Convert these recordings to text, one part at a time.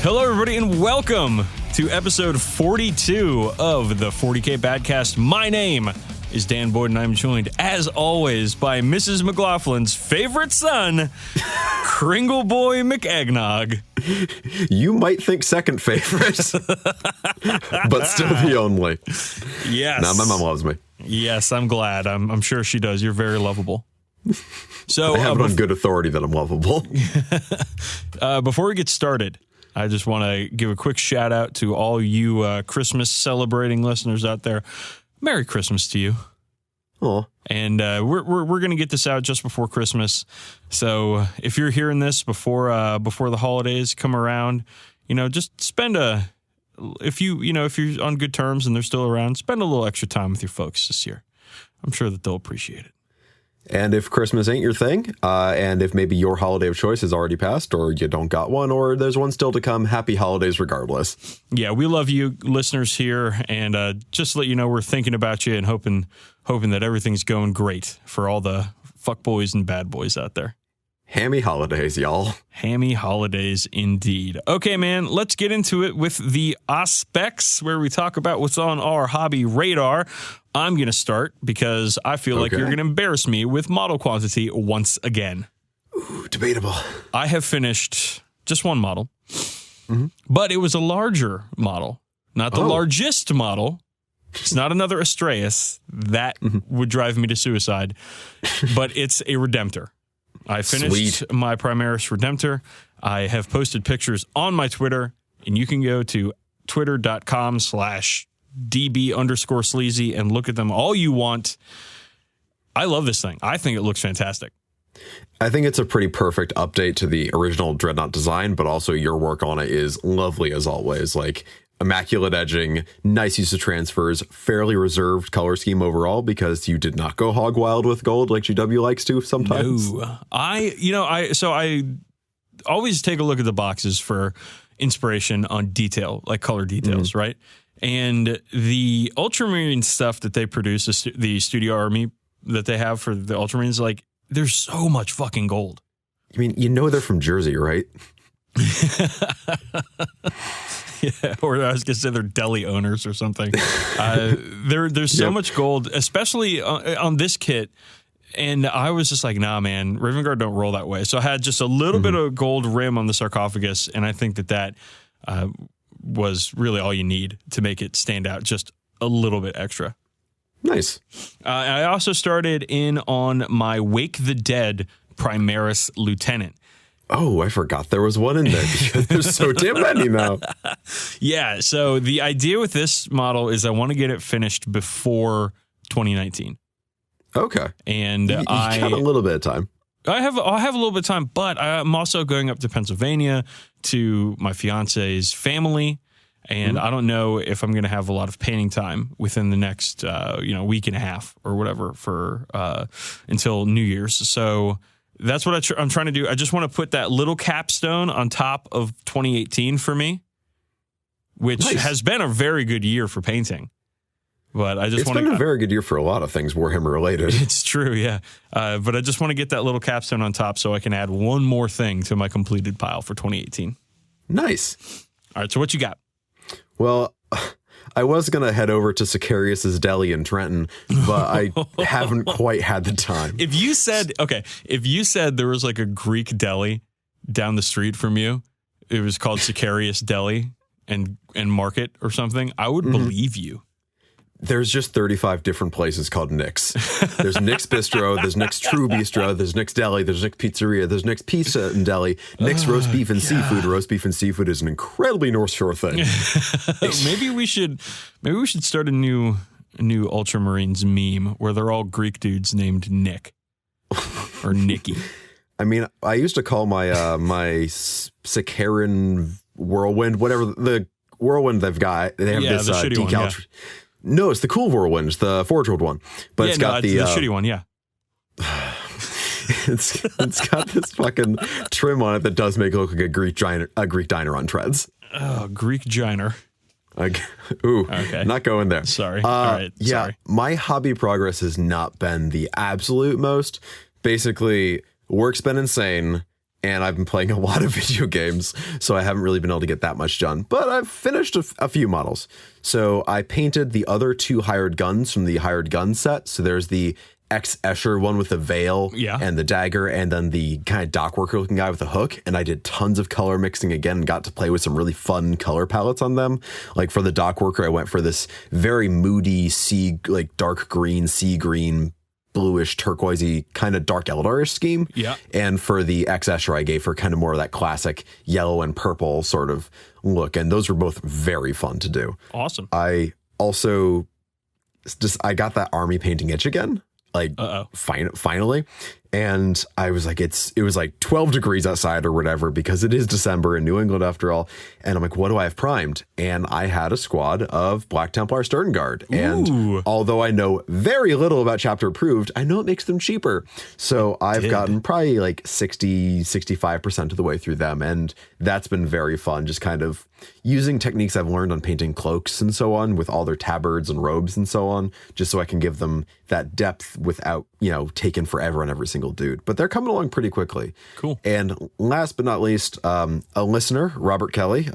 Hello, everybody, and welcome to episode 42 of the 40k Badcast. My name is Dan Boyd, and I'm joined, as always, by Mrs. McLaughlin's favorite son, Kringle Boy McEggnog. You might think second favorite, but still the only. Yes. Nah, my mom loves me. Yes, I'm glad. I'm sure she does. You're very lovable. So I have it on good authority that I'm lovable. Before we get started, I just want to give a quick shout out to all you Christmas celebrating listeners out there. Merry Christmas to you. Oh, and we're going to get this out just before Christmas. So if you're hearing this before the holidays come around, just spend if you're on good terms and they're still around, spend a little extra time with your folks this year. I'm sure that they'll appreciate it. And if Christmas ain't your thing, and if maybe your holiday of choice has already passed, or you don't got one, or there's one still to come, happy holidays regardless. Yeah, we love you listeners here, and just to let you know, we're thinking about you and hoping that everything's going great for all the fuck boys and bad boys out there. Hammy holidays, y'all. Hammy holidays indeed. Okay, man, let's get into it with the aspects where we talk about what's on our hobby radar. I'm going to start because I feel like you're going to embarrass me with model quantity once again. Ooh, debatable. I have finished just one model, but it was a larger model, not the largest model. It's not another Astraeus. That would drive me to suicide, but it's a Redemptor. I finished my Primaris Redemptor. I have posted pictures on my Twitter, and you can go to twitter.com/DB_sleazy and look at them all you want. I love this thing. I think it looks fantastic. I think it's a pretty perfect update to the original Dreadnought design, but also your work on it is lovely as always. Like, immaculate edging, nice use of transfers, fairly reserved color scheme overall because you did not go hog wild with gold like GW likes to sometimes. No. I always take a look at the boxes for inspiration on detail, like color details, right? And the Ultramarine stuff that they produce, the Studio Army that they have for the Ultramarines, like, there's so much fucking gold. I mean, they're from Jersey, right? Yeah, or I was going to say they're deli owners or something. There's so much gold, especially on this kit. And I was just like, nah, man, Raven Guard don't roll that way. So I had just a little bit of gold rim on the sarcophagus. And I think that was really all you need to make it stand out just a little bit extra. Nice. I also started in on my Wake the Dead Primaris Lieutenant. Oh, I forgot there was one in there because there's so damn many now. Yeah, so the idea with this model is I want to get it finished before 2019. Okay. And you got a little bit of time. I have a little bit of time, but I'm also going up to Pennsylvania to my fiance's family, and I don't know if I'm going to have a lot of painting time within the next week and a half or whatever for until New Year's. So that's what I'm trying to do. I just want to put that little capstone on top of 2018 for me, which has been a very good year for painting. But I just it's been a very good year for a lot of things Warhammer related. It's true, yeah. But I just want to get that little capstone on top so I can add one more thing to my completed pile for 2018. Nice. All right, so what you got? Well, I was going to head over to Sicarius's Deli in Trenton, but I haven't quite had the time. If you said there was like a Greek deli down the street from you, it was called Sicarius Deli and Market or something, I would believe you. There's just 35 different places called Nick's. There's Nick's Bistro, there's Nick's True Bistro, there's Nick's Deli, there's Nick's Pizzeria, there's Nick's Pizza and Deli, Nick's Roast Beef and Seafood. Roast Beef and Seafood is an incredibly North Shore thing. Maybe we should start a new Ultramarines meme where they're all Greek dudes named Nick or Nicky. I mean, I used to call my my Sicarian Whirlwind, whatever the Whirlwind they've got. They have this decal. One, yeah. No, it's the cool Whirlwind, the Forge-World one. But it's got the shitty one, yeah. it's got this fucking trim on it that does make it look like a Greek diner on treads. Oh, Greek diner. Okay. Not going there. Sorry. All right. Yeah, sorry. My hobby progress has not been the absolute most. Basically, work's been insane, and I've been playing a lot of video games, so I haven't really been able to get that much done. But I've finished a few models. So I painted the other 2 hired guns from the hired gun set. So there's the Escher one with the veil and the dagger, and then the kind of dock worker looking guy with the hook. And I did tons of color mixing again and got to play with some really fun color palettes on them. Like for the dock worker, I went for this very moody like dark green, sea green, bluish, turquoisey, kind of dark Eldarish scheme. Yeah. And for the Escher, I gave her kind of more of that classic yellow and purple sort of look. And those were both very fun to do. Awesome. I also I got that army painting itch again. Like finally. And I was like, it was like 12 degrees outside or whatever, because it is December in New England after all. And I'm like, what do I have primed? And I had a squad of Black Templar Sterngard. And although I know very little about chapter approved, I know it makes them cheaper. So I've gotten probably like 65% of the way through them. And that's been very fun. Just kind of using techniques I've learned on painting cloaks and so on with all their tabards and robes and so on, just so I can give them that depth without, taking forever on every single dude. But they're coming along pretty quickly. Cool. And last but not least, a listener, Robert Kelly,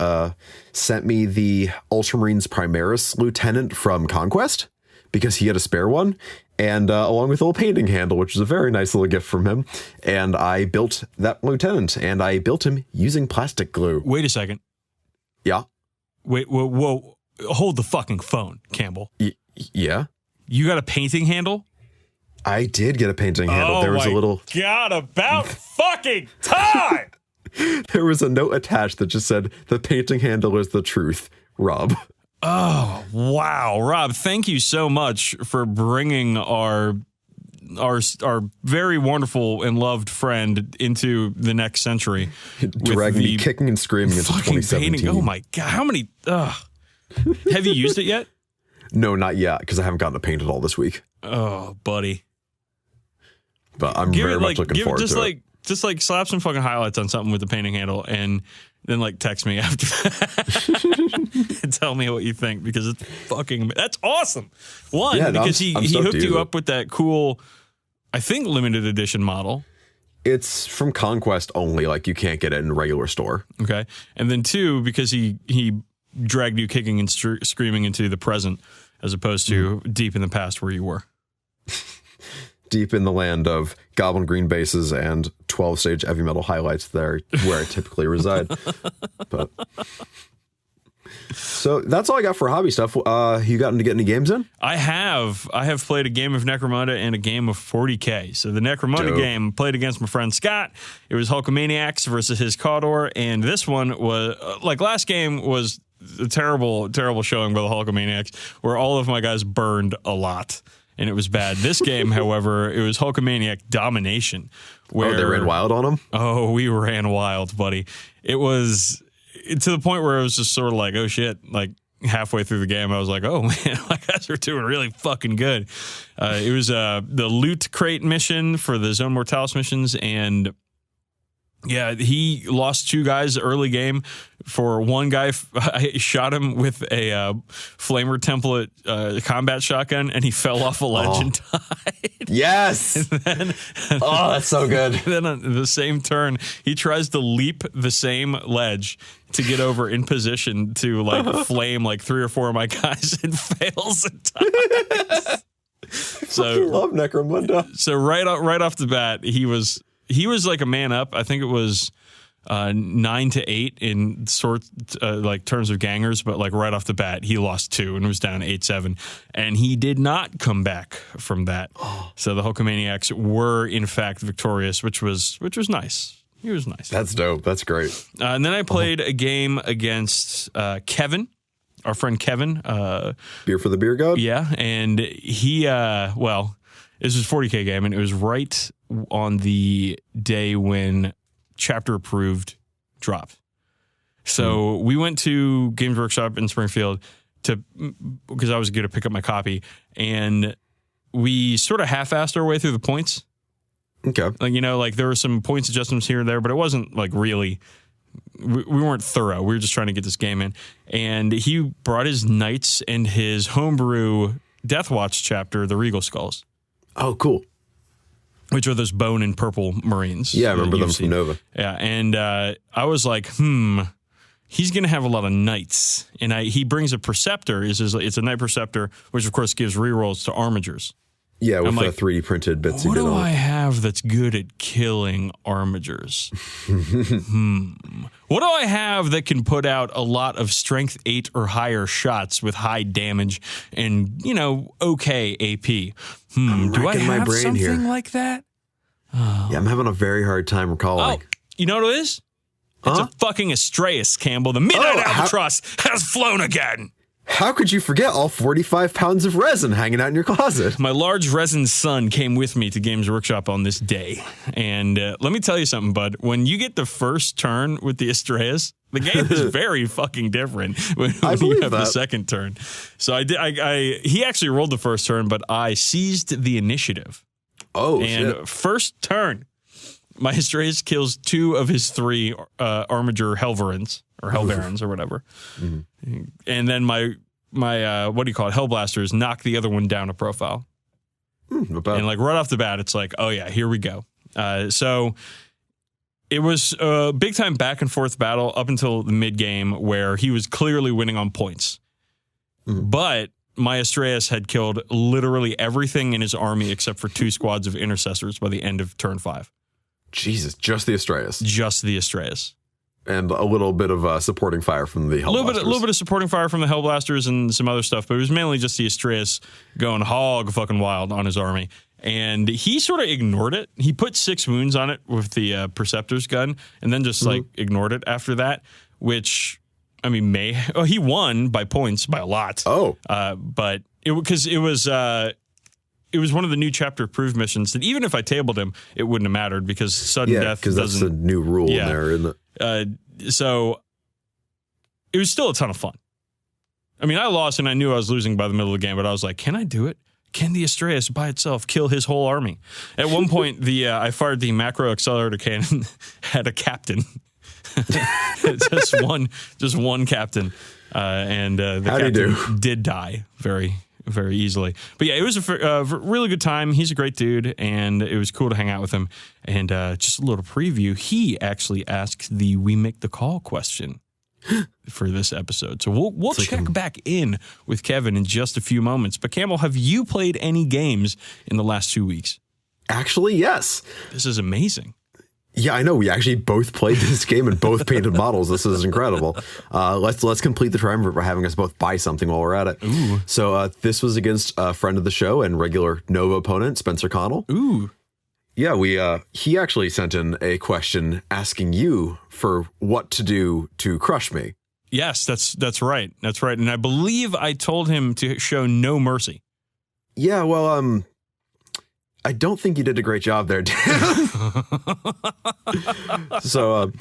sent me the Ultramarines Primaris Lieutenant from Conquest, because he had a spare one, and along with a little painting handle, which is a very nice little gift from him. And I built that lieutenant, and I built him using plastic glue. Wait a second. Yeah. Wait, whoa. Hold the fucking phone, Campbell. Yeah. You got a painting handle? I did get a painting handle. There was a little... God, about fucking time! There was a note attached that just said, "The painting handle is the truth, Rob." Oh, wow. Rob, thank you so much for bringing our very wonderful and loved friend into the next century. Dragging me kicking and screaming into 2017. Painting. Oh my God. How many... Have you used it yet? No, not yet, because I haven't gotten to paint it all this week. Oh, buddy. But I'm very much looking forward to it. Just slap some fucking highlights on something with the painting handle and then text me after that and tell me what you think, because it's that's awesome. Because he hooked you up with that cool, I think, limited edition model. It's from Conquest only, you can't get it in a regular store. Okay. And then 2, because he dragged you kicking and screaming into the present as opposed to deep in the past where you were. Deep in the land of Goblin Green bases and 12-stage heavy metal highlights there where I typically reside. But so that's all I got for hobby stuff. You gotten to get any games in? I have played a game of Necromunda and a game of 40k. So the Necromunda game played against my friend Scott. It was Hulkamaniacs versus his Cawdor, and this one was last game was a terrible showing by the Hulkamaniacs, where all of my guys burned a lot. And it was bad. This game, however, it was Hulkamaniac domination. Where, they ran wild on him? Oh, we ran wild, buddy. It was to the point where it was just sort of oh shit. Halfway through the game, I was like, oh man, my guys are doing really fucking good. It was the loot crate mission for the Zone Mortalis missions, and yeah, he lost 2 guys early game. For one guy, I shot him with a Flamer template combat shotgun, and he fell off a ledge and died. Yes! That's so good. Then on the same turn, he tries to leap the same ledge to get over in position to flame 3 or 4 of my guys, and fails and dies. I love Necromunda. So right off the bat, he was a man up. I think it was 9-8 in terms of gangers, but right off the bat, he lost 2 and was down 8-7, and he did not come back from that. So the Hulkamaniacs were in fact victorious, which was nice. He was nice. That's dope. That's great. And then I played a game against Kevin, our friend Kevin. Beer for the Beer God? Yeah, and he this was a 40k game, and it was right on the day when Chapter Approved dropped. So we went to Games Workshop in Springfield because I was going to pick up my copy, and we sort of half-assed our way through the points. Okay. There were some points adjustments here and there, but it wasn't really, we weren't thorough. We were just trying to get this game in. And he brought his Knights and his homebrew Deathwatch chapter, the Regal Skulls. Oh, cool. which are those bone and purple Marines. Yeah, I remember them from Nova. Yeah, and I was like, he's going to have a lot of knights. And he brings a Preceptor. It's a Knight Preceptor, which, of course, gives rerolls to Armigers. Yeah, with the 3D printed bits you What did do on I it. have that's good at killing Armigers? What do I have that can put out a lot of strength 8 or higher shots with high damage and, okay AP? Do I have something here. like that? Yeah, I'm having a very hard time recalling. Oh, you know what it is? It's a fucking Astraeus, Campbell. The Midnight Albatross has flown again. How could you forget all 45 pounds of resin hanging out in your closet? My large resin son came with me to Games Workshop on this day. And let me tell you something, bud. When you get the first turn with the Astraeus, the game is very fucking different when you have the second turn. So he actually rolled the first turn, but I seized the initiative. Oh, and shit. First turn, my Astraeus kills 2 of his 3 Armiger Helverins, or Hellbarons, or whatever. Mm-hmm. And then my what do you call it, Hellblasters knock the other one down a profile. Not bad. And like right off the bat, it's like, oh yeah, here we go. So it was a big time back and forth battle up until the mid game where he was clearly winning on points. Mm-hmm. But my Astraeus had killed literally everything in his army except for 2 squads of intercessors by the end of turn 5. Jesus, just the Astraeus. Just the Astraeus. And a little bit of supporting fire from the Hellblasters. A little bit of supporting fire from the Hellblasters and some other stuff, but it was mainly just the Astraeus going hog fucking wild on his army. And he sort of ignored it. He put 6 wounds on it with the Preceptor's gun, and then just ignored it after that, which, I mean, he won by points by a lot. Oh. But it was one of the new chapter approved missions that even if I tabled him, it wouldn't have mattered because sudden death doesn't. Because that's a new rule in there, isn't it? So it was still a ton of fun. I mean, I lost and I knew I was losing by the middle of the game, but I was like, can I do it? Can the Astraeus by itself kill his whole army? At one point, I fired the macro accelerator cannon, had a captain. just one captain. And the captain did die very, very easily. But yeah, it was a really good time. He's a great dude, and it was cool to hang out with him. And just a little preview, he actually asked the We Make the Call question for this episode. So we'll check back in with Kevin in just a few moments. But Campbell, have you played any games in the last 2 weeks? Actually, yes. This is amazing. Yeah, I know. We actually both played this game and both painted models. This is incredible. Let's complete the triumvirate by having us both buy something while we're at it. Ooh. So this was against a friend of the show and regular Nova opponent, Spencer Connell. Ooh. Yeah, he actually sent in a question asking you for what to do to crush me. Yes, that's right. That's right. And I believe I told him to show no mercy. Yeah, well, I don't think you did a great job there, Dan. So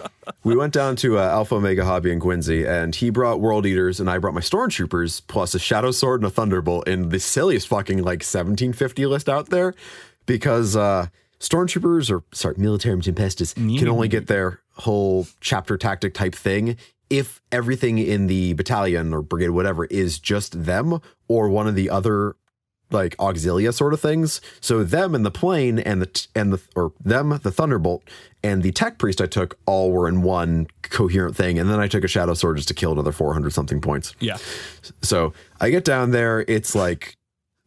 we went down to Alpha Omega Hobby in Quincy, and he brought World Eaters, and I brought my Stormtroopers, plus a Shadow Sword and a Thunderbolt in the silliest fucking 1750 list out there, because Stormtroopers, Militarum Tempestus, can only get their whole chapter tactic type thing if everything in the battalion or brigade, whatever, is just them or one of the other auxilia sort of things. So them and the plane the Thunderbolt and the Tech Priest I took all were in one coherent thing, and then I took a Shadow Sword just to kill another 400 something points. Yeah. So I get down there, it's like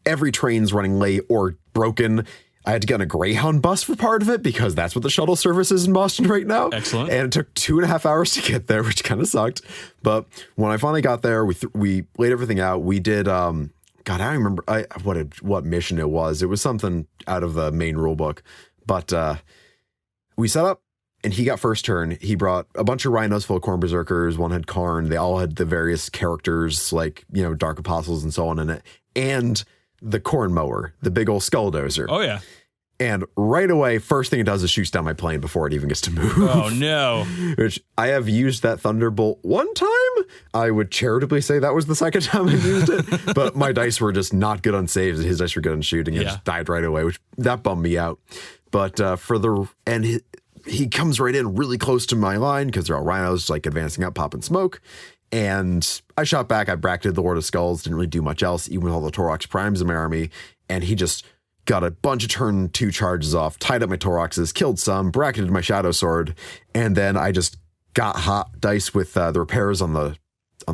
every train's running late or broken. I had to get on a Greyhound bus for part of it because that's what the shuttle service is in Boston right now. Excellent. And it took 2.5 hours to get there, which kind of sucked. But when I finally got there, we laid everything out. We did, God, I don't remember what mission it was. It was something out of the main rule book. But we set up, and he got first turn. He brought a bunch of rhinos full of Khorne Berserkers. One had Karn. They all had the various characters, Dark Apostles and so on in it. And the Corn Mower, the big old skull dozer. Oh, yeah. And right away, first thing it does is shoots down my plane before it even gets to move. Oh, no. Which I have used that Thunderbolt one time. I would charitably say that was the second time I used it. But my dice were just not good on saves. His dice were good on shooting. It just died right away, which that bummed me out. But he comes right in really close to my line because they're all rhinos, advancing up, popping smoke. And I shot back. I bracketed the Lord of Skulls. Didn't really do much else, even with all the Torox Primes in my army. And he just got a bunch of turn 2 charges off, tied up my Toroxes, killed some, bracketed my Shadow Sword, and then I just got hot dice with the repairs on the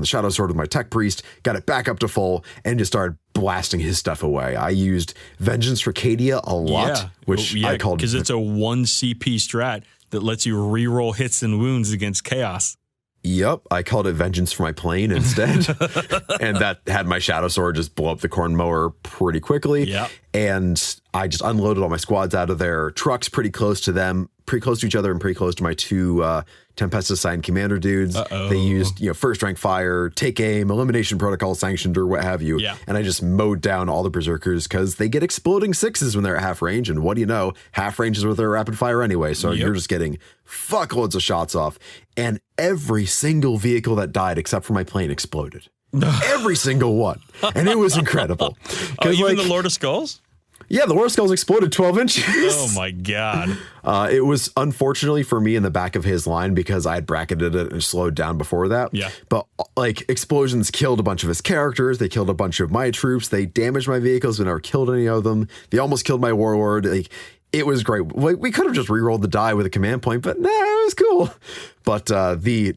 Shadow Sword with my Tech Priest, got it back up to full, and just started blasting his stuff away. I used Vengeance for Cadia a lot, which I called... because it's a 1 CP strat that lets you reroll hits and wounds against Chaos. Yep, I called it Vengeance for my Plane instead. And that had my Shadow Sword just blow up the corn mower pretty quickly. Yep. And I just unloaded all my squads out of their trucks pretty close to them, pretty close to each other and pretty close to my 2 Tempest assigned commander dudes. They used, first rank fire, take aim, elimination protocol sanctioned, or what have you. Yeah. And I just mowed down all the berserkers because they get exploding 6s when they're at half range. And what do you know? Half range is where they're rapid fire anyway. So you're just getting fuckloads of shots off. And every single vehicle that died except for my plane exploded. Every single one. And it was incredible. Even the Lord of Skulls? Yeah, the Lord of Skulls exploded 12 inches. Oh, my God. It was unfortunately for me in the back of his line because I had bracketed it and slowed down before that. Yeah. But explosions killed a bunch of his characters. They killed a bunch of my troops. They damaged my vehicles but never killed any of them. They almost killed my warlord. It was great. We could have just re-rolled the die with a command point, but nah, it was cool. But the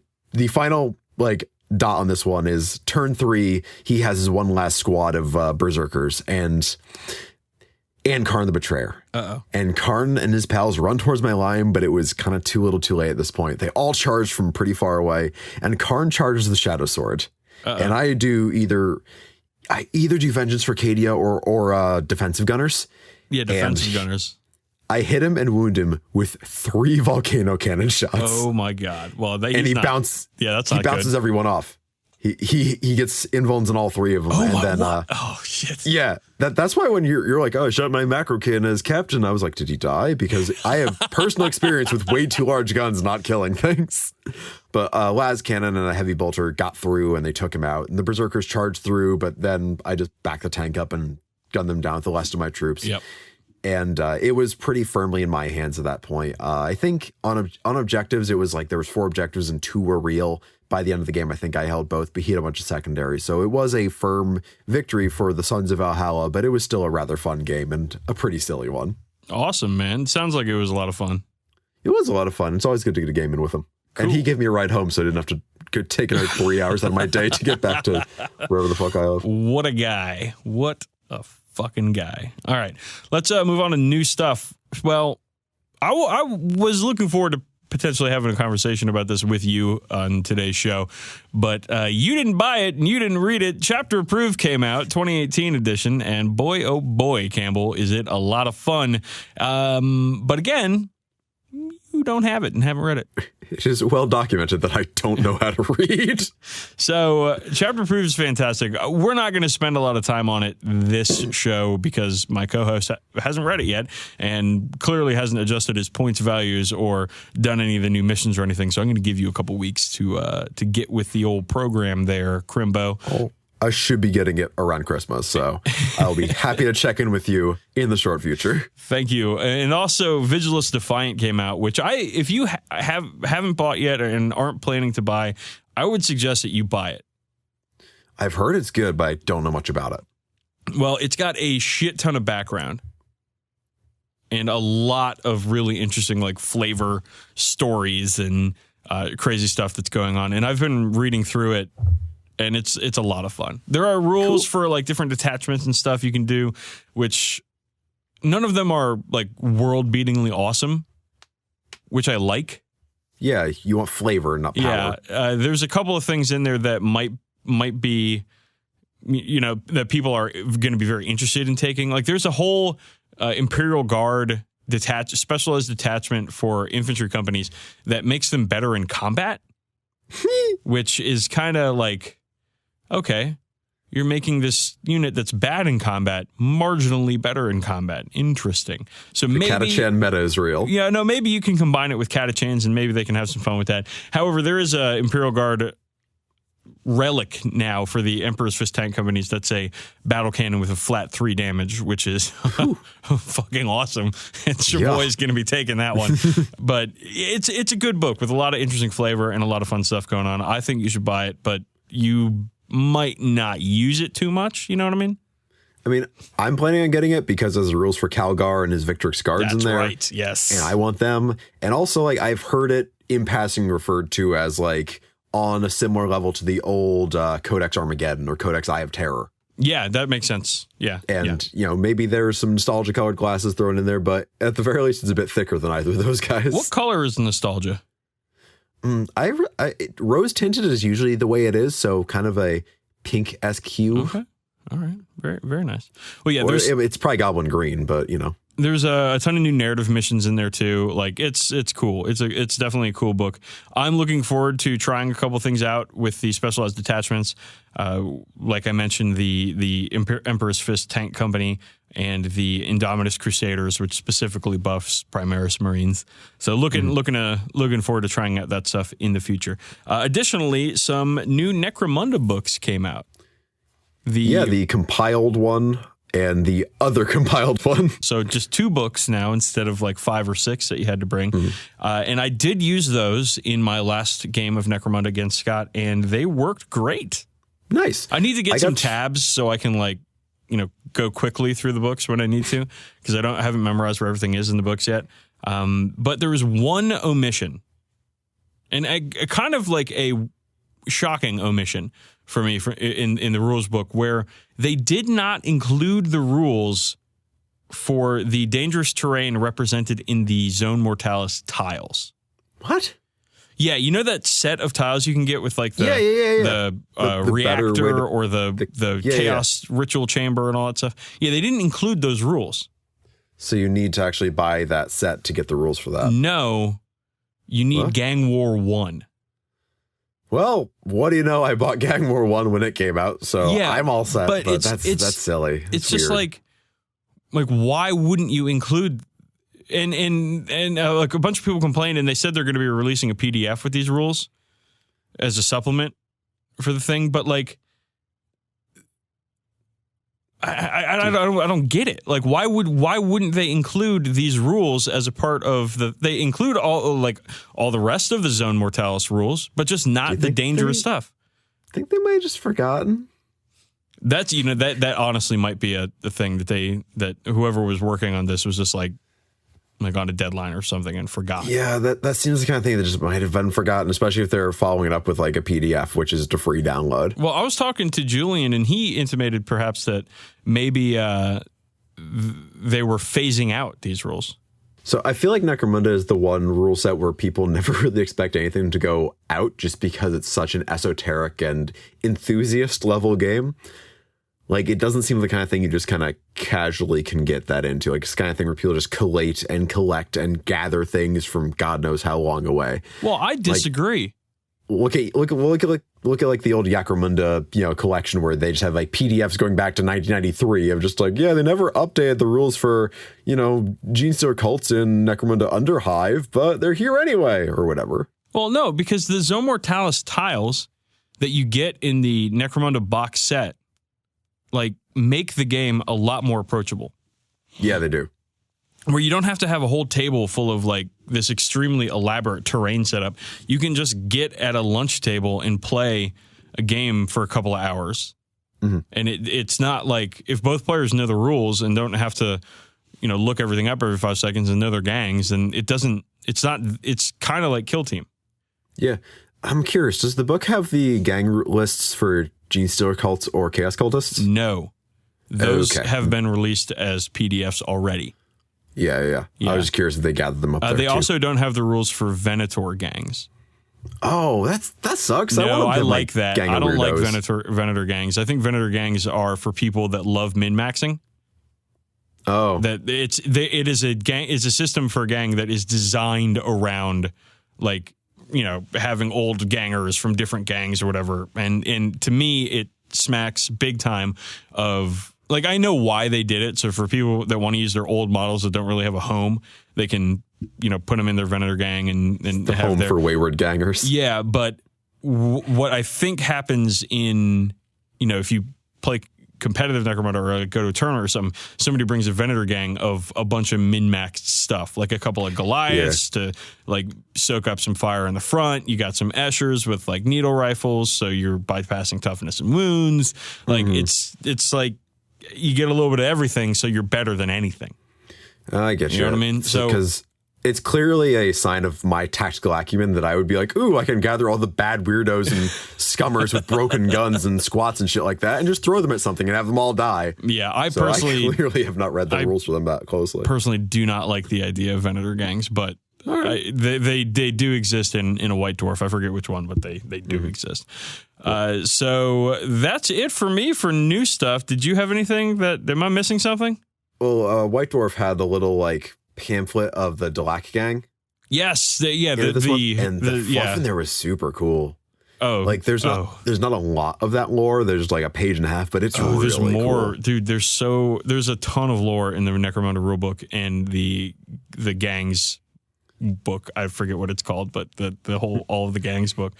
final dot on this one is turn 3. He has his one last squad of berserkers and Karn the Betrayer. And Karn and his pals run towards my line, but it was kind of too little too late at this point. They all charged from pretty far away, and Karn charges the Shadow Sword. And I do either do Vengeance for Cadia or defensive gunners. Yeah, defensive gunners. I hit him and wound him with 3 volcano cannon shots. Oh my God! Well, he bounces good. everyone off. He gets invulns in all 3 of them. Oh shit! Yeah, that's why when you're like, oh, I shot my macro cannon as captain, I was like, did he die? Because I have personal experience with way too large guns not killing things. But Las Cannon and a heavy bolter got through and they took him out, and the berserkers charged through. But then I just backed the tank up and gunned them down with the rest of my troops. Yep. And it was pretty firmly in my hands at that point. I think on objectives, it was there was 4 objectives and 2 were real. By the end of the game, I think I held both, but he had a bunch of secondaries. So it was a firm victory for the Sons of Valhalla, but it was still a rather fun game and a pretty silly one. Awesome, man. Sounds like it was a lot of fun. It was a lot of fun. It's always good to get a game in with him. Cool. And he gave me a ride home, so I didn't have to go take 3 hours out of my day to get back to wherever the fuck I live. What a guy. What a fucking guy. All right, let's move on to new stuff. Well, I was looking forward to potentially having a conversation about this with you on today's show, but you didn't buy it and you didn't read it. Chapter Approved came out, 2018 edition, and boy, oh boy, Campbell, is it a lot of fun. But again, you don't have it and haven't read it. It is well documented that I don't know how to read. So Chapter Approved is fantastic. We're not going to spend a lot of time on it this show because my co-host hasn't read it yet and clearly hasn't adjusted his points values or done any of the new missions or anything. So I'm going to give you a couple weeks to get with the old program there, Crimbo. Oh, I should be getting it around Christmas, so I'll be happy to check in with you in the short future. Thank you. And also, Vigilus Defiant came out, which if you haven't bought yet and aren't planning to buy, I would suggest that you buy it. I've heard it's good, but I don't know much about it. Well, it's got a shit ton of background and a lot of really interesting flavor stories and crazy stuff that's going on. And I've been reading through it. And it's a lot of fun. There are rules for different detachments and stuff you can do, which none of them are world-beatingly awesome, which I like. Yeah, you want flavor, not power. Yeah, there's a couple of things in there that might be, that people are going to be very interested in taking. There's a whole Imperial Guard specialized detachment for infantry companies that makes them better in combat, which is kind of okay, you're making this unit that's bad in combat marginally better in combat. Interesting. So maybe Catachan meta is real. Yeah, no, maybe you can combine it with Catachans and maybe they can have some fun with that. However, there is a Imperial Guard relic now for the Emperor's Fist tank companies that's a battle cannon with a flat 3 damage, which is fucking awesome. And your boy's going to be taking that one. But it's a good book with a lot of interesting flavor and a lot of fun stuff going on. I think you should buy it, but you might not use it too much. You know what I mean? I mean, I'm planning on getting it because there's rules for Calgar and his Victrix guards in there. Right, yes. And I want them. And also, like, I've heard it in passing referred to as, like, on a similar level to the old Codex Armageddon or Codex Eye of Terror. Yeah, that makes sense. Yeah. And, you know, maybe there's some nostalgia colored glasses thrown in there, but at the very least, it's a bit thicker than either of those guys. What color is nostalgia? Rose tinted is usually the way it is. So kind of a pink-esque hue. Okay. All right. Very, very nice. Well, yeah, it's probably goblin green, but, you know. There's a ton of new narrative missions in there too. Like it's cool. It's definitely a cool book. I'm looking forward to trying a couple things out with the specialized detachments. Like I mentioned, the Emperor's Fist Tank Company and the Indomitus Crusaders, which specifically buffs Primaris Marines. So looking forward to trying out that stuff in the future. Additionally, some new Necromunda books came out. The compiled one and the other compiled one. So just 2 books now instead of like 5 or 6 that you had to bring. And I did use those in my last game of Necromunda against Scott, and they worked great. Nice. I need to get some tabs so I can, like, you know, go quickly through the books when I need to, because I haven't memorized where everything is in the books yet. But there was one omission, and kind of like a shocking omission for me in the rules book, where they did not include the rules for the dangerous terrain represented in the Zone Mortalis tiles. What? Yeah, you know that set of tiles you can get with like the the reactor or the chaos ritual chamber and all that stuff? Yeah, they didn't include those rules. So you need to actually buy that set to get the rules for that? No, you need Gang War 1. Well, what do you know? I bought Gang War 1 when it came out, so yeah, I'm all set. But that's silly. It's just weird. like why wouldn't you include? And like a bunch of people complained, and they said they're going to be releasing a PDF with these rules as a supplement for the thing. But like, I don't get it. Like, why wouldn't they include these rules as a part of they include all the rest of the Zone Mortalis rules, but just not the dangerous stuff. I think they might have just forgotten. That's, you know, that honestly might be a thing that whoever was working on this was just like on a deadline or something and forgot. Yeah, that seems the kind of thing that just might have been forgotten, especially if they're following it up with like a PDF, which is a free download. Well, I was talking to Julian, and he intimated perhaps that maybe they were phasing out these rules. So I feel like Necromunda is the one rule set where people never really expect anything to go out just because it's such an esoteric and enthusiast level game. Like, it doesn't seem the kind of thing you just kind of casually can get that into. Like, it's the kind of thing where people just collate and collect and gather things from God knows how long away. Well, I disagree. Like, look at like the old Yakromunda, you know, collection where they just have like PDFs going back to 1993 of just like, yeah, they never updated the rules for, you know, Genestealer cults in Necromunda Underhive, but they're here anyway, or whatever. Well, no, because the Zone Mortalis tiles that you get in the Necromunda box set, like, make the game a lot more approachable. Yeah, they do. Where you don't have to have a whole table full of like this extremely elaborate terrain setup. You can just get at a lunch table and play a game for a couple of hours. Mm-hmm. And it's not like, if both players know the rules and don't have to, you know, look everything up every 5 seconds and know their gangs, then it's kind of like Kill Team. Yeah. I'm curious, does the book have the gang route lists for Genestealer cults or Chaos cultists? No. Those have been released as PDFs already. Yeah. I was just curious if they gathered them up there. They also don't have the rules for Venator gangs. Oh, that sucks. No, I like that. I don't like Venator gangs. I think Venator gangs are for people that love min-maxing. Oh. That it is a gang. It's a system for a gang that is designed around, like, you know, having old gangers from different gangs or whatever. And to me, it smacks big time of, like, I know why they did it. So for people that want to use their old models that don't really have a home, they can, you know, put them in their Venator gang and the have home for wayward gangers. Yeah, but what I think happens in, you know, if you play competitive Necromunda or go to a tournament or something, somebody brings a Venator gang of a bunch of min-maxed stuff, like a couple of Goliaths to like soak up some fire in the front. You got some Eschers with like needle rifles, so you're bypassing toughness and wounds. Like it's like you get a little bit of everything, so you're better than anything. I get you. You know what I mean? So because it's clearly a sign of my tactical acumen that I would be like, ooh, I can gather all the bad weirdos and scummers with broken guns and squats and shit like that and just throw them at something and have them all die. Yeah, I so personally... I clearly have not read the rules for them that closely. Personally do not like the idea of Venator gangs, but they do exist in a White Dwarf. I forget which one, but they do exist. So that's it for me for new stuff. Did you have anything am I missing something? Well, White Dwarf had the little like pamphlet of the Delac gang. Yes, the fluff in there was super cool. Oh, like there's not a lot of that lore. There's like a page and a half, but it's really there's more, cool. Dude. There's a ton of lore in the Necromunda rulebook and the gangs book. I forget what it's called, but the whole all of the gangs book.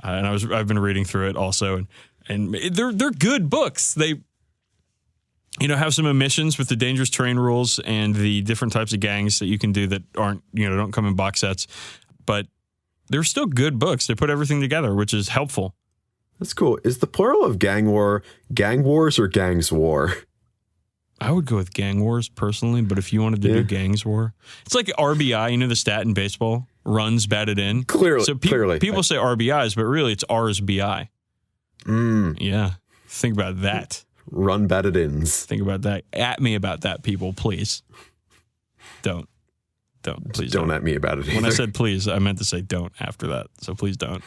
And I've been reading through it also, and they're good books. They have some omissions with the dangerous terrain rules and the different types of gangs that you can do that aren't, don't come in box sets, but they're still good books. They put everything together, which is helpful. That's cool. Is the plural of gang war gang wars or gangs war? I would go with gang wars personally, but if you wanted to do gangs war, it's like RBI, the stat in baseball, runs batted in. Clearly. So people say RBIs, but really it's R's BI. Yeah. Think about that. Run batted ins. Think about that. At me about that, people, please. Don't. Please don't at me about it either. When I said please, I meant to say don't after that. So please don't.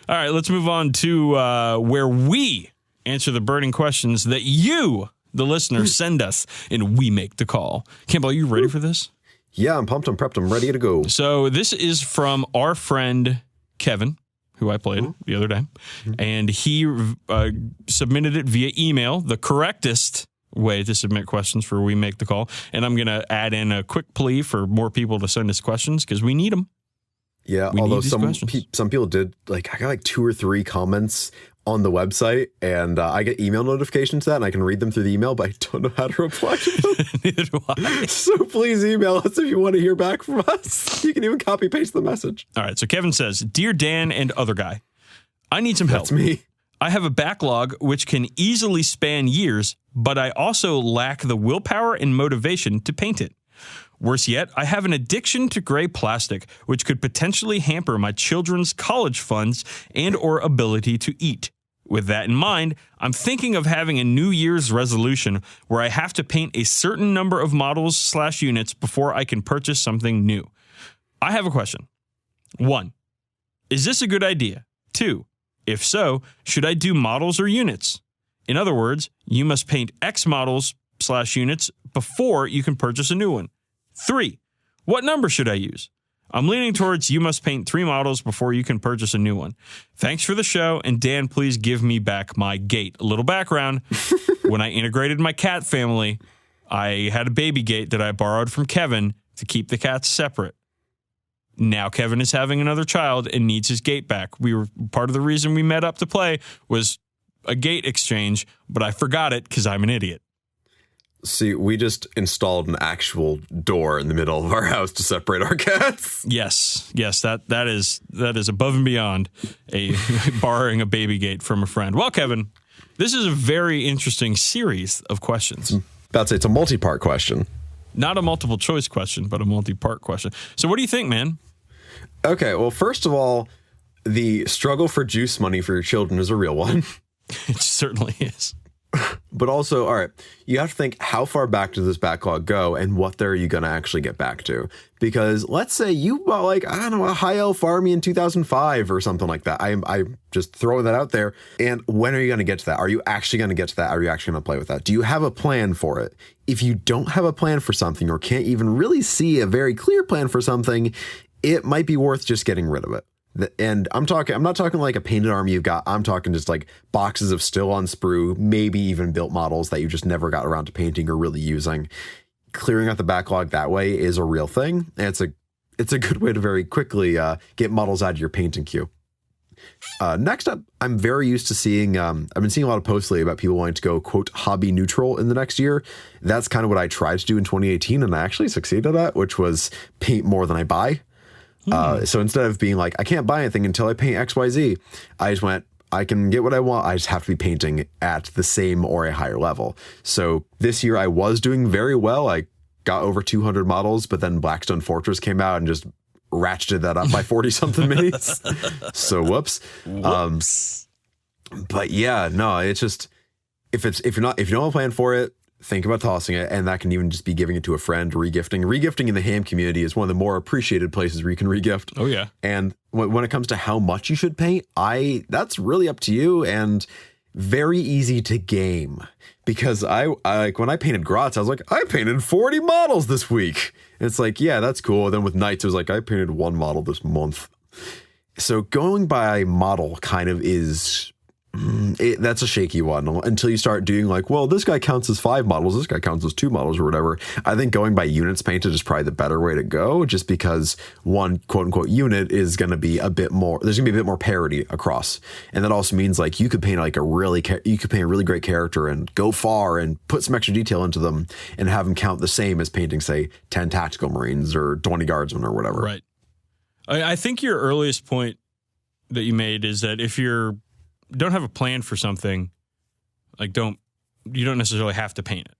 All right, let's move on to where we answer the burning questions that you, the listener, send us, and we make the call. Campbell, are you ready for this? Yeah, I'm pumped. I'm prepped. I'm ready to go. So this is from our friend Kevin, who I played the other day, and he submitted it via email, the correctest way to submit questions for We Make the Call. And I'm going to add in a quick plea for more people to send us questions because we need them. Yeah, although some people did, I got 2 or 3 comments on the website, and I get email notifications to that, and I can read them through the email, but I don't know how to reply to them. Neither do I. So please email us if you want to hear back from us. You can even copy paste the message. All right, so Kevin says, Dear Dan and other guy, I need some help. That's me. I have a backlog which can easily span years, but I also lack the willpower and motivation to paint it. Worse yet, I have an addiction to gray plastic, which could potentially hamper my children's college funds and or ability to eat. With that in mind, I'm thinking of having a New Year's resolution where I have to paint a certain number of models/units before I can purchase something new. I have a question. 1. Is this a good idea? 2. If so, should I do models or units? In other words, you must paint X models/units before you can purchase a new one. 3. What number should I use? I'm leaning towards you must paint 3 models before you can purchase a new one. Thanks for the show, and Dan, please give me back my gate. A little background. When I integrated my cat family, I had a baby gate that I borrowed from Kevin to keep the cats separate. Now Kevin is having another child and needs his gate back. Part of the reason we met up to play was a gate exchange, but I forgot it because I'm an idiot. See, we just installed an actual door in the middle of our house to separate our cats. Yes, that is above and beyond a borrowing a baby gate from a friend. Well, Kevin, this is a very interesting series of questions. It's a multi-part question. Not a multiple choice question, but a multi-part question. So what do you think, man? Okay, well, first of all, the struggle for juice money for your children is a real one. It certainly is. But also, all right, you have to think, how far back does this backlog go and what are you going to actually get back to? Because let's say you bought a high elf army in 2005 or something like that. I'm just throwing that out there. And when are you going to get to that? Are you actually going to get to that? Are you actually going to play with that? Do you have a plan for it? If you don't have a plan for something or can't even really see a very clear plan for something, it might be worth just getting rid of it. And I'm not talking like a painted army you've got. I'm talking just like boxes of still on sprue, maybe even built models that you just never got around to painting or really using. Clearing out the backlog that way is a real thing. And it's a good way to very quickly get models out of your painting queue. Next up, I'm very used to seeing, I've been seeing a lot of posts lately about people wanting to go, quote, hobby neutral in the next year. That's kind of what I tried to do in 2018, and I actually succeeded at that, which was paint more than I buy. So instead of being like, I can't buy anything until I paint XYZ, I just went, I can get what I want. I just have to be painting at the same or a higher level. So this year I was doing very well. I got over 200 models, but then Blackstone Fortress came out and just ratcheted that up by 40 something minis. So whoops. But yeah, no, it's just, if you don't have a plan for it, think about tossing it. And that can even just be giving it to a friend, regifting. Regifting in the ham community is one of the more appreciated places where you can regift. Oh yeah. And when it comes to how much you should paint, that's really up to you and very easy to game. Because I like when I painted Grots, I was like, I painted 40 models this week. And it's like, yeah, that's cool. And then with Knights, it was like, I painted 1 model this month. So going by model kind of is, that's a shaky one until you start doing like, well, this guy counts as 5 models, this guy counts as 2 models or whatever. I think going by units painted is probably the better way to go, just because one quote unquote unit is going to be a bit more, there's gonna be a bit more parity across. And that also means like you could paint like you could paint a really great character and go far and put some extra detail into them and have them count the same as painting, say, 10 tactical Marines or 20 guardsmen or whatever. Right. I think your earliest point that you made is that if don't have a plan for something, like you don't necessarily have to paint it.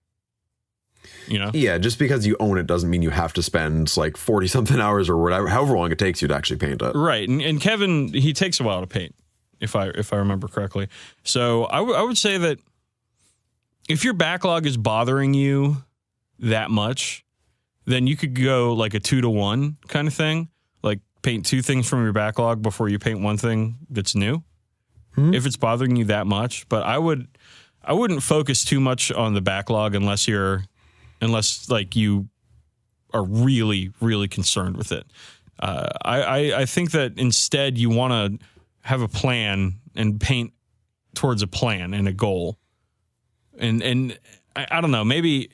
You know? Yeah, just because you own it doesn't mean you have to spend like 40 something hours or whatever, however long it takes you to actually paint it. Right. And Kevin, he takes a while to paint, if I remember correctly. So I would say that if your backlog is bothering you that much, then you could go like a 2-to-1 kind of thing. Like paint 2 things from your backlog before you paint 1 thing that's new. If it's bothering you that much. But I wouldn't focus too much on the backlog unless like you are really, really concerned with it. I think that instead you want to have a plan and paint towards a plan and a goal. And I don't know, maybe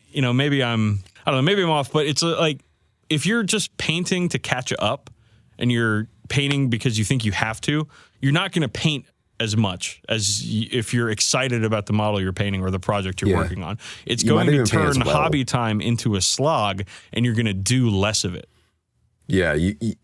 I'm off, but it's like, if you're just painting to catch up and you're painting because you think you have to, you're not going to paint as much as if you're excited about the model you're painting or the project you're working on. It's going to turn hobby time into a slog, and you're going to do less of it. Yeah,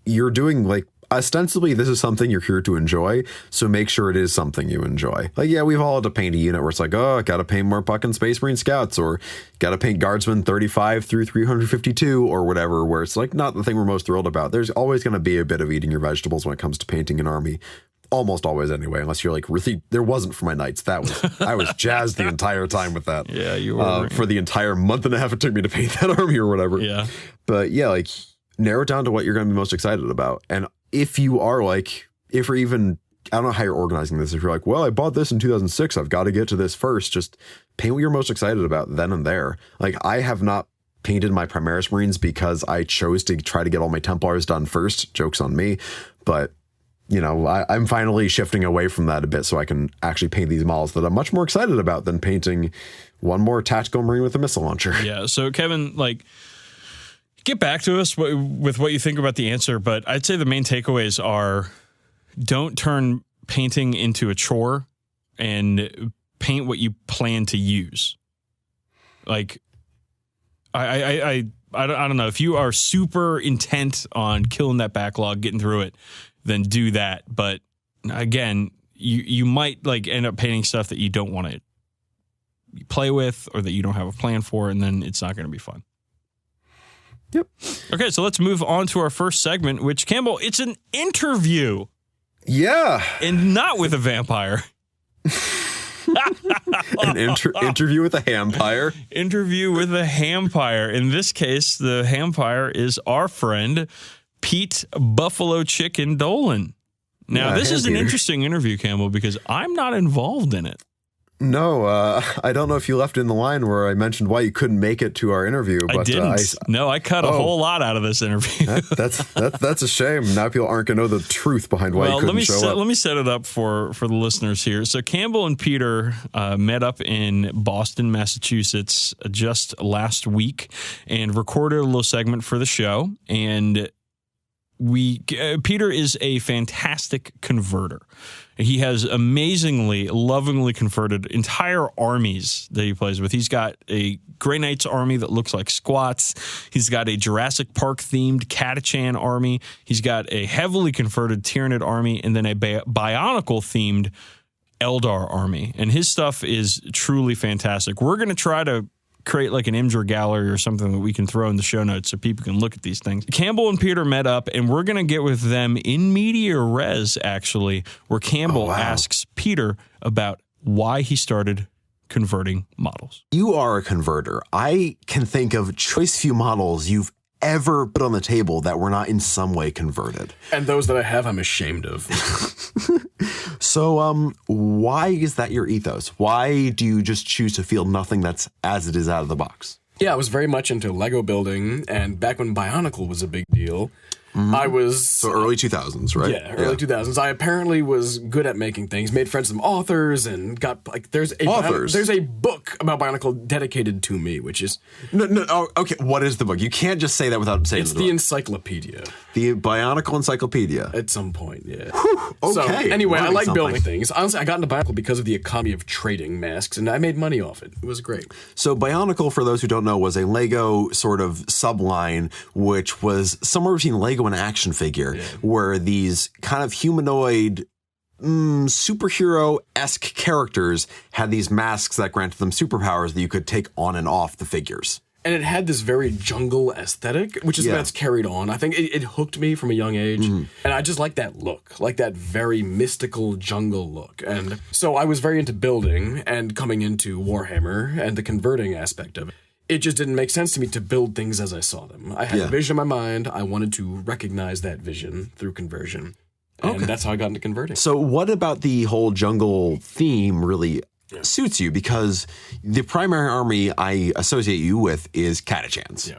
you're doing like, ostensibly this is something you're here to enjoy, so make sure it is something you enjoy. Like, yeah, we've all had to paint a unit where it's like, oh, I gotta paint more fucking Space Marine Scouts, or gotta paint Guardsmen 35 through 352 or whatever, where it's like not the thing we're most thrilled about. There's always going to be a bit of eating your vegetables when it comes to painting an army. Almost always anyway, unless you're like, really, there wasn't for my Knights. I was jazzed the entire time with that. Yeah, you were. For the entire month and a half it took me to paint that army or whatever. Yeah. But yeah, like, narrow it down to what you're going to be most excited about. And if you are like, if you're even, I don't know how you're organizing this. If you're like, well, I bought this in 2006, I've got to get to this first. Just paint what you're most excited about then and there. Like, I have not painted my Primaris Marines because I chose to try to get all my Templars done first. Joke's on me. But you know, I'm finally shifting away from that a bit so I can actually paint these models that I'm much more excited about than painting one more tactical Marine with a missile launcher. Yeah. So Kevin, like, get back to us with what you think about the answer. But I'd say the main takeaways are, don't turn painting into a chore and paint what you plan to use. Like, I don't know, if you are super intent on killing that backlog, getting through it, then do that. But again, you might like end up painting stuff that you don't want to play with or that you don't have a plan for, and then it's not going to be fun. Yep. Okay, so let's move on to our first segment, which, Campbell, it's an interview. Yeah. And not with a vampire. An interview with a hampire. Interview with a hampire. In this case, the hampire is our friend Pete Buffalo Chicken Dolan. Now, this is an interesting interview, Campbell, because I'm not involved in it. No, I don't know if you left in the line where I mentioned why you couldn't make it to our interview. But I didn't. I cut a whole lot out of this interview. That's a shame. Now people aren't going to know the truth behind why you couldn't show up. Let me set it up for the listeners here. So Campbell and Peter met up in Boston, Massachusetts just last week and recorded a little segment for the show. And Peter is a fantastic converter. He has amazingly, lovingly converted entire armies that he plays with. He's got a Grey Knights army that looks like squats. He's got a Jurassic Park-themed Catachan army. He's got a heavily converted Tyranid army, and then a Bionicle-themed Eldar army, and his stuff is truly fantastic. We're going to try to create like an Imgur gallery or something that we can throw in the show notes so people can look at these things. Campbell and Peter met up, and we're going to get with them in media res, actually, where Campbell asks Peter about why he started converting models. You are a converter. I can think of choice few models you've ever put on the table that were not in some way converted. And those that I have, I'm ashamed of. So, why is that your ethos? Why do you just choose to feel nothing that's as it is out of the box? Yeah, I was very much into Lego building, and back when Bionicle was a big deal, I was... So early 2000s, right? Yeah, early 2000s. I apparently was good at making things, made friends with some authors, and got, like, there's a book about Bionicle dedicated to me, which is... No, oh, okay, what is the book? You can't just say that without saying It's the encyclopedia. The Bionicle Encyclopedia. At some point, yeah. Whew, okay. So, anyway, I like something. building things. Honestly, I got into Bionicle because of the economy of trading masks, and I made money off it. It was great. So Bionicle, for those who don't know, was a Lego sort of subline, which was somewhere between Lego and action figure, where these kind of humanoid superhero-esque characters had these masks that granted them superpowers that you could take on and off the figures. And it had this very jungle aesthetic, which is that's carried on. I think it hooked me from a young age. And I just like that look, like that very mystical jungle look. And so I was very into building and coming into Warhammer and the converting aspect of it. It just didn't make sense to me to build things as I saw them. I had a vision in my mind. I wanted to recognize that vision through conversion. And that's how I got into converting. So what about the whole jungle theme really suits you? Because the primary army I associate you with is Catachans. Yeah.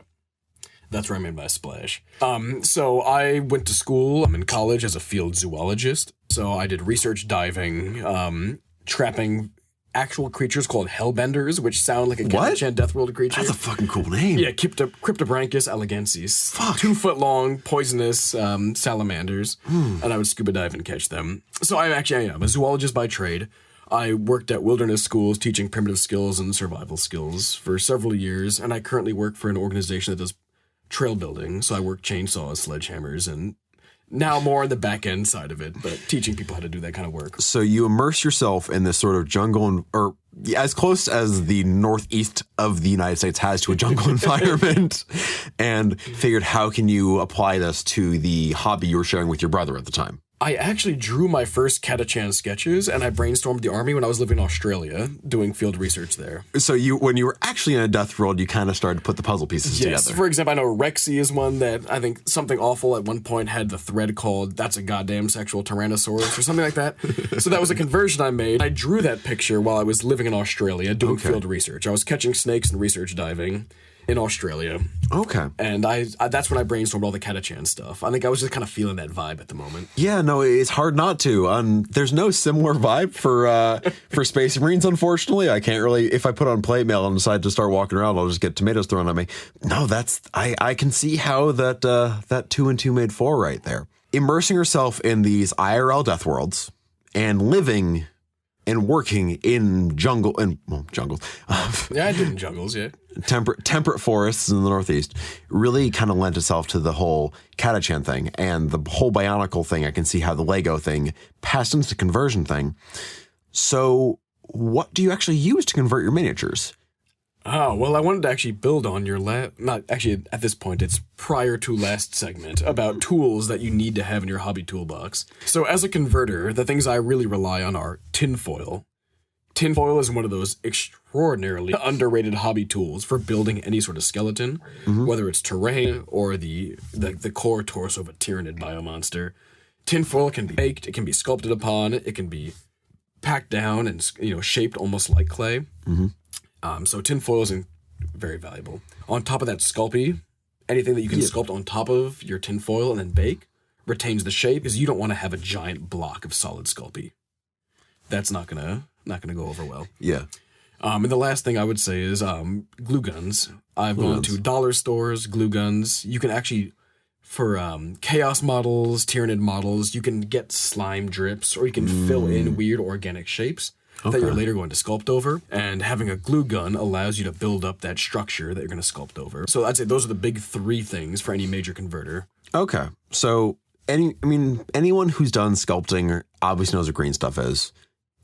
That's where I made my splash. So I went to school. I'm in college as a field zoologist. So I did research diving, trapping actual creatures called hellbenders, which sound like a Catachan Deathworld creature. That's a fucking cool name. Yeah, Cryptobranchus elegansis. 2 foot long, poisonous salamanders. And I would scuba dive and catch them. So I'm a zoologist by trade. I worked at wilderness schools teaching primitive skills and survival skills for several years, and I currently work for an organization that does trail building. So I work chainsaws, sledgehammers, and now more on the back end side of it, but teaching people how to do that kind of work. So you immerse yourself in this sort of jungle, or as close as the northeast of the United States has to a jungle environment, and figured how can you apply this to the hobby you were sharing with your brother at the time? I actually drew my first Catachan sketches, and I brainstormed the army when I was living in Australia, doing field research there. So when you were actually in a death world, you kind of started to put the puzzle pieces together. For example, I know Rexy is one that I think Something Awful at one point had the thread called "That's a Goddamn Sexual Tyrannosaurus" or something like that. So that was a conversion I made. I drew that picture while I was living in Australia doing field research. I was catching snakes and research diving in Australia. Okay. And I that's when I brainstormed all the Catachan stuff. I think I was just kind of feeling that vibe at the moment. Yeah, no, it's hard not to. There's no similar vibe for Space Marines, unfortunately. I can't really, if I put on plate mail and decide to start walking around, I'll just get tomatoes thrown at me. No, I can see how that 2 and 2 made 4 right there. Immersing yourself in these IRL death worlds and living and working in jungles. Yeah, I did in jungles, yeah. Temperate forests in the Northeast really kind of lent itself to the whole Catachan thing and the whole Bionicle thing. I can see how the Lego thing passed into the conversion thing. So what do you actually use to convert your miniatures? Oh, well, I wanted to actually build on your not actually at this point, it's prior to last segment about tools that you need to have in your hobby toolbox. So as a converter, the things I really rely on are tinfoil. Tinfoil is one of those extraordinarily underrated hobby tools for building any sort of skeleton, whether it's terrain or the core torso of a tyrannid biomonster. Tinfoil can be baked, it can be sculpted upon, it can be packed down and shaped almost like clay. So tinfoil is very valuable. On top of that, Sculpey, anything that you can sculpt on top of your tinfoil and then bake, retains the shape, because you don't want to have a giant block of solid Sculpey. That's not gonna go over well. Yeah. And the last thing I would say is glue guns. I've gone to dollar stores, glue guns. You can actually, for chaos models, tyrannid models, you can get slime drips, or you can fill in weird organic shapes that you're later going to sculpt over. And having a glue gun allows you to build up that structure that you're going to sculpt over. So I'd say those are the big 3 things for any major converter. Okay. So anyone who's done sculpting obviously knows what green stuff is.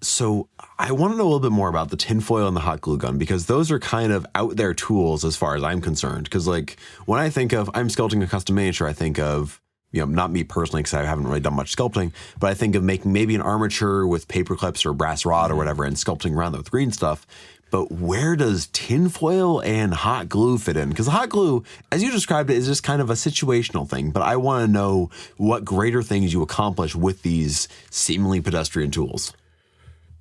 So I want to know a little bit more about the tinfoil and the hot glue gun, because those are kind of out there tools as far as I'm concerned. Because like when I think of, I'm sculpting a custom miniature, I think of, not me personally, because I haven't really done much sculpting, but I think of making maybe an armature with paper clips or brass rod or whatever and sculpting around it with green stuff. But where does tinfoil and hot glue fit in? Because hot glue, as you described it, is just kind of a situational thing. But I want to know what greater things you accomplish with these seemingly pedestrian tools.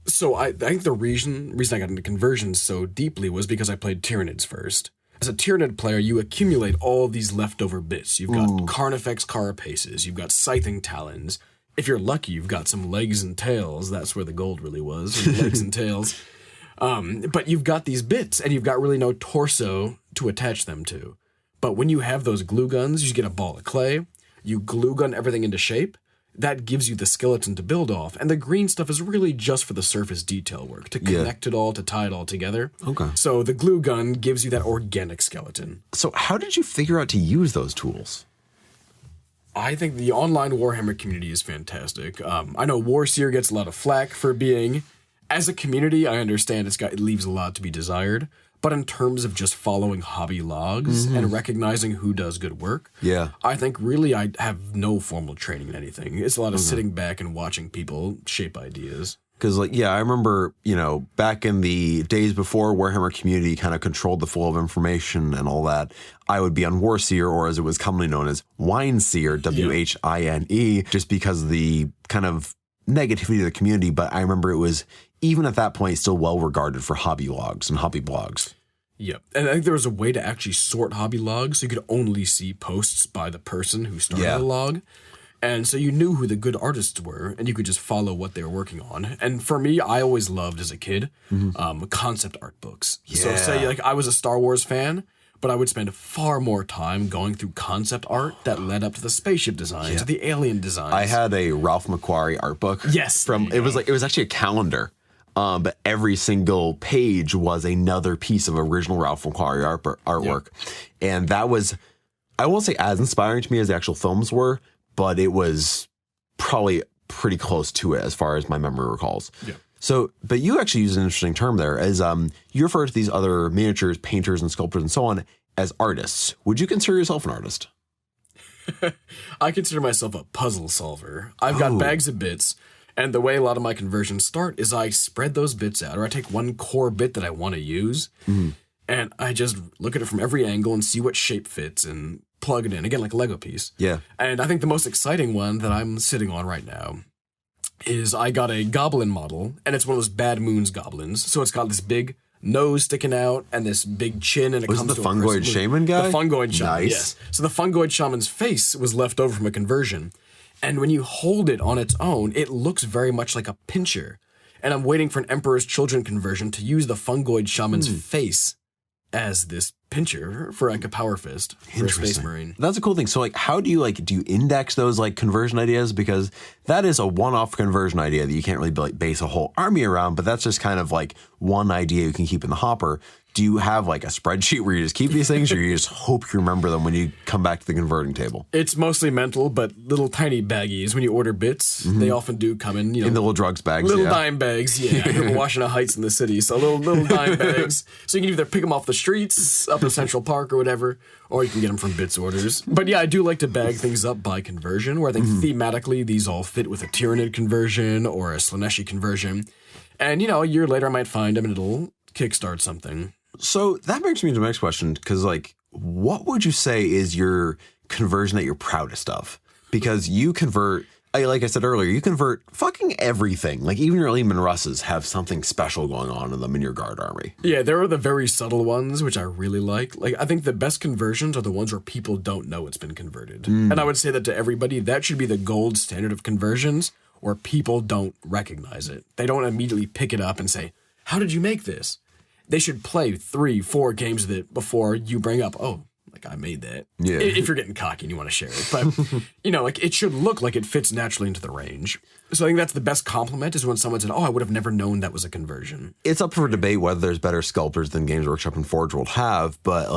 So I think the reason I got into conversions so deeply was because I played Tyranids first. As a Tyranid player, you accumulate all these leftover bits. You've got Carnifex carapaces, you've got Scything talons. If you're lucky, you've got some legs and tails. That's where the gold really was, legs and tails. But you've got these bits, and you've got really no torso to attach them to. But when you have those glue guns, you get a ball of clay, you glue gun everything into shape. That gives you the skeleton to build off. And the green stuff is really just for the surface detail work, to connect it all, to tie it all together. Okay. So the glue gun gives you that organic skeleton. So how did you figure out to use those tools? I think the online Warhammer community is fantastic. I know Warseer gets a lot of flack for being, as a community, I understand it leaves a lot to be desired. But in terms of just following hobby logs and recognizing who does good work, I think really I have no formal training in anything. It's a lot of sitting back and watching people shape ideas. Because, I remember, back in the days before Warhammer community kind of controlled the flow of information and all that, I would be on Warseer, or as it was commonly known as Wineseer, W-H-I-N-E, just because of the kind of negativity of the community. But I remember it was, even at that point, still well regarded for hobby logs and hobby blogs. Yep. And I think there was a way to actually sort hobby logs, so you could only see posts by the person who started the log. And so you knew who the good artists were, and you could just follow what they were working on. And for me, I always loved, as a kid, concept art books. So say, I was a Star Wars fan, but I would spend far more time going through concept art that led up to the spaceship designs, the alien designs. I had a Ralph McQuarrie art book. Yes. It was actually a calendar. But every single page was another piece of original Ralph McQuarrie artwork. And that was, I won't say as inspiring to me as the actual films were, but it was probably pretty close to it as far as my memory recalls. Yeah. So, but you actually use an interesting term there, as you refer to these other miniatures, painters, and sculptors and so on as artists. Would you consider yourself an artist? I consider myself a puzzle solver. I've got bags of bits. And the way a lot of my conversions start is I spread those bits out, or I take one core bit that I want to use, and I just look at it from every angle and see what shape fits and plug it in, again, like a Lego piece. Yeah. And I think the most exciting one that I'm sitting on right now is I got a goblin model, and it's one of those Bad Moons goblins. So it's got this big nose sticking out and this big chin, and it comes to the fungoid shaman guy? The fungoid shaman, nice. Yes. So the fungoid shaman's face was left over from a conversion. And when you hold it on its own, it looks very much like a pincher. And I'm waiting for an Emperor's Children conversion to use the fungoid shaman's face as this pincher for like a power fist for a space marine. That's a cool thing. So how do you do you index those conversion ideas? Because that is a one-off conversion idea that you can't really base a whole army around, but that's just kind of one idea you can keep in the hopper. Do you have a spreadsheet where you just keep these things, or you just hope you remember them when you come back to the converting table? It's mostly mental, but little tiny baggies. When you order bits, they often do come in, in the little drugs bags, little dime bags. Yeah, I grew up in Washington Heights in the city, so little dime bags. So you can either pick them off the streets up in Central Park or whatever, or you can get them from bits orders. But yeah, I do like to bag things up by conversion, where I think thematically these all fit with a Tyranid conversion or a Slaneshi conversion. And a year later I might find them and it'll kickstart something. So that brings me to the next question, because what would you say is your conversion that you're proudest of? Because you convert, like I said earlier, you convert fucking everything. Even your Lehman Russes have something special going on in them in your guard army. Yeah, there are the very subtle ones, which I really like. I think the best conversions are the ones where people don't know it's been converted. And I would say that to everybody, that should be the gold standard of conversions, where people don't recognize it. They don't immediately pick it up and say, how did you make this? They should play 3-4 games with it before you bring up, I made that. Yeah. If you're getting cocky and you want to share it. But, it should look like it fits naturally into the range. So I think that's the best compliment, is when someone said, I would have never known that was a conversion. It's up for debate whether there's better sculptors than Games Workshop and Forge World have, but,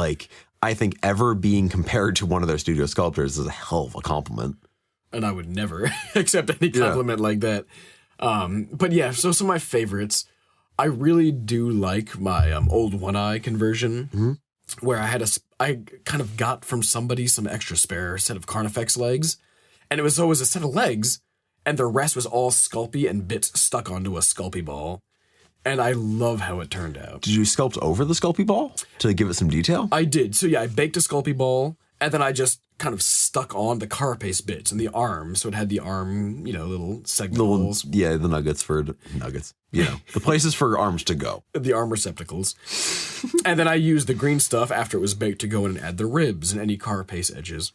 I think ever being compared to one of their studio sculptors is a hell of a compliment. And I would never accept any compliment like that. But yeah, so some of my favorites, I really do like my old one-eye conversion, where I kind of got from somebody some extra spare set of Carnifex legs, and it was always a set of legs, and the rest was all Sculpey and bits stuck onto a Sculpey ball. And I love how it turned out. Did you sculpt over the Sculpey ball to give it some detail? I did. So yeah, I baked a Sculpey ball, and then I just kind of stuck on the carapace bits and the arm. So it had the arm, little segment holes. Yeah, the nuggets for nuggets. The places for arms to go. The arm receptacles. And then I used the green stuff after it was baked to go in and add the ribs and any carapace edges.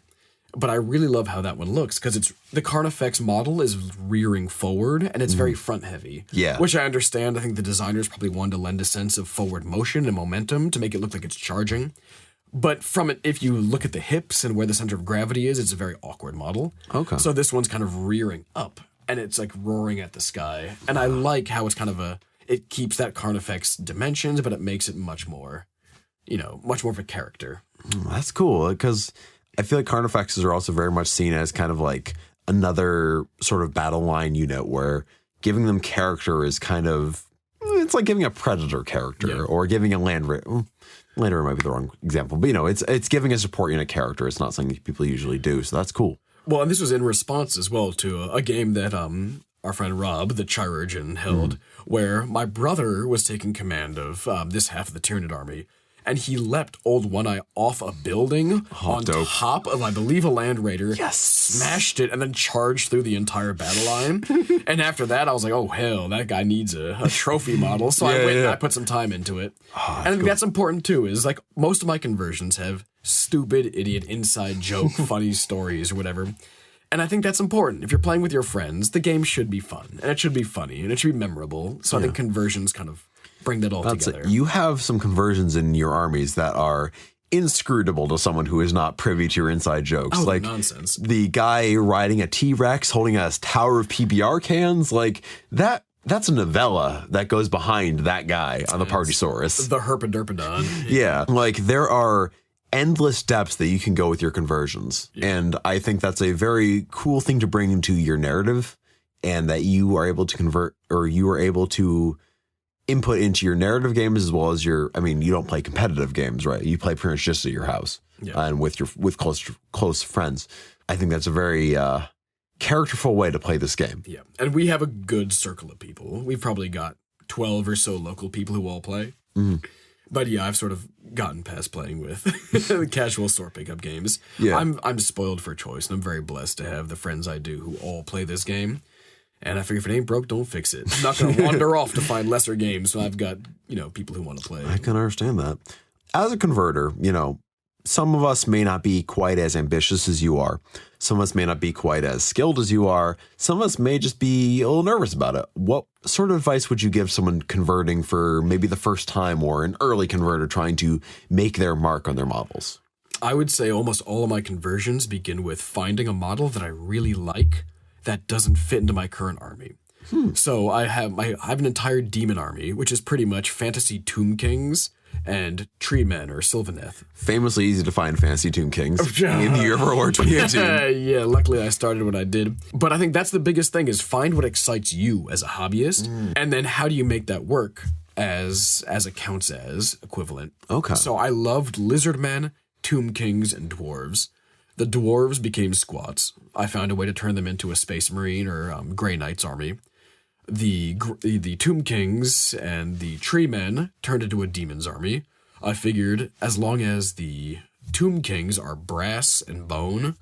But I really love how that one looks, because the Carnifex model is rearing forward, and it's very front heavy. Yeah. Which I understand. I think the designers probably wanted to lend a sense of forward motion and momentum to make it look like it's charging. But from it, if you look at the hips and where the center of gravity is, it's a very awkward model. Okay. So this one's kind of rearing up, and it's like roaring at the sky. And I like how it's kind of it keeps that Carnifex dimensions, but it makes it much more of a character. That's cool, because I feel like Carnifexes are also very much seen as kind of like another sort of battle line unit where giving them character is kind of, it's like giving a Predator character or giving a Land Raider might be the wrong example, but it's giving a support unit character. It's not something people usually do, so that's cool. Well, and this was in response as well to a game that our friend Rob, the Chirurgeon, held, where my brother was taking command of this half of the Tyranid army, and he leapt Old One-Eye off a building on top of, I believe, a Land Raider. Yes. Smashed it and then charged through the entire battle line. And after that, I was like, oh, hell, that guy needs a trophy model. So I went and I put some time into it. And I think that's important, too, is like most of my conversions have stupid, idiot, inside joke, funny stories or whatever. And I think that's important. If you're playing with your friends, the game should be fun. And it should be funny. And it should be memorable. So I think conversions kind of bring that all together. You have some conversions in your armies that are inscrutable to someone who is not privy to your inside jokes. Oh, like nonsense. The guy riding a T-Rex holding a tower of PBR cans, like that's a novella that goes behind that guy on the Partysaurus. The Herpaderpodon. Yeah. Like there are endless depths that you can go with your conversions. Yeah. And I think that's a very cool thing to bring into your narrative, and that you are able to convert, or you are able to input into your narrative games as well as you don't play competitive games, right? You play pretty much just at your house and with close friends. I think that's a very characterful way to play this game. Yeah. And we have a good circle of people. We've probably got 12 or so local people who all play. Mm-hmm. But yeah, I've sort of gotten past playing with casual store pickup games. Yeah. I'm spoiled for choice, and I'm very blessed to have the friends I do who all play this game. And I figure if it ain't broke, don't fix it. I'm not going to wander off to find lesser games when I've got, people who want to play. I can understand that. As a converter, some of us may not be quite as ambitious as you are. Some of us may not be quite as skilled as you are. Some of us may just be a little nervous about it. What sort of advice would you give someone converting for maybe the first time, or an early converter trying to make their mark on their models? I would say almost all of my conversions begin with finding a model that I really like that doesn't fit into my current army. So I have an entire demon army, which is pretty much fantasy Tomb Kings and Tree Men or Sylvaneth. Famously easy to find fantasy Tomb Kings in the year of our Lord 2018. Yeah, luckily I started what I did. But I think that's the biggest thing, is find what excites you as a hobbyist, and then how do you make that work as a counts as equivalent. Okay. So I loved Lizard Men, Tomb Kings, and Dwarves. The Dwarves became Squats. I found a way to turn them into a Space Marine or Grey Knights army. The Tomb Kings and the Tree Men turned into a Demons army. I figured as long as the Tomb Kings are brass and bone,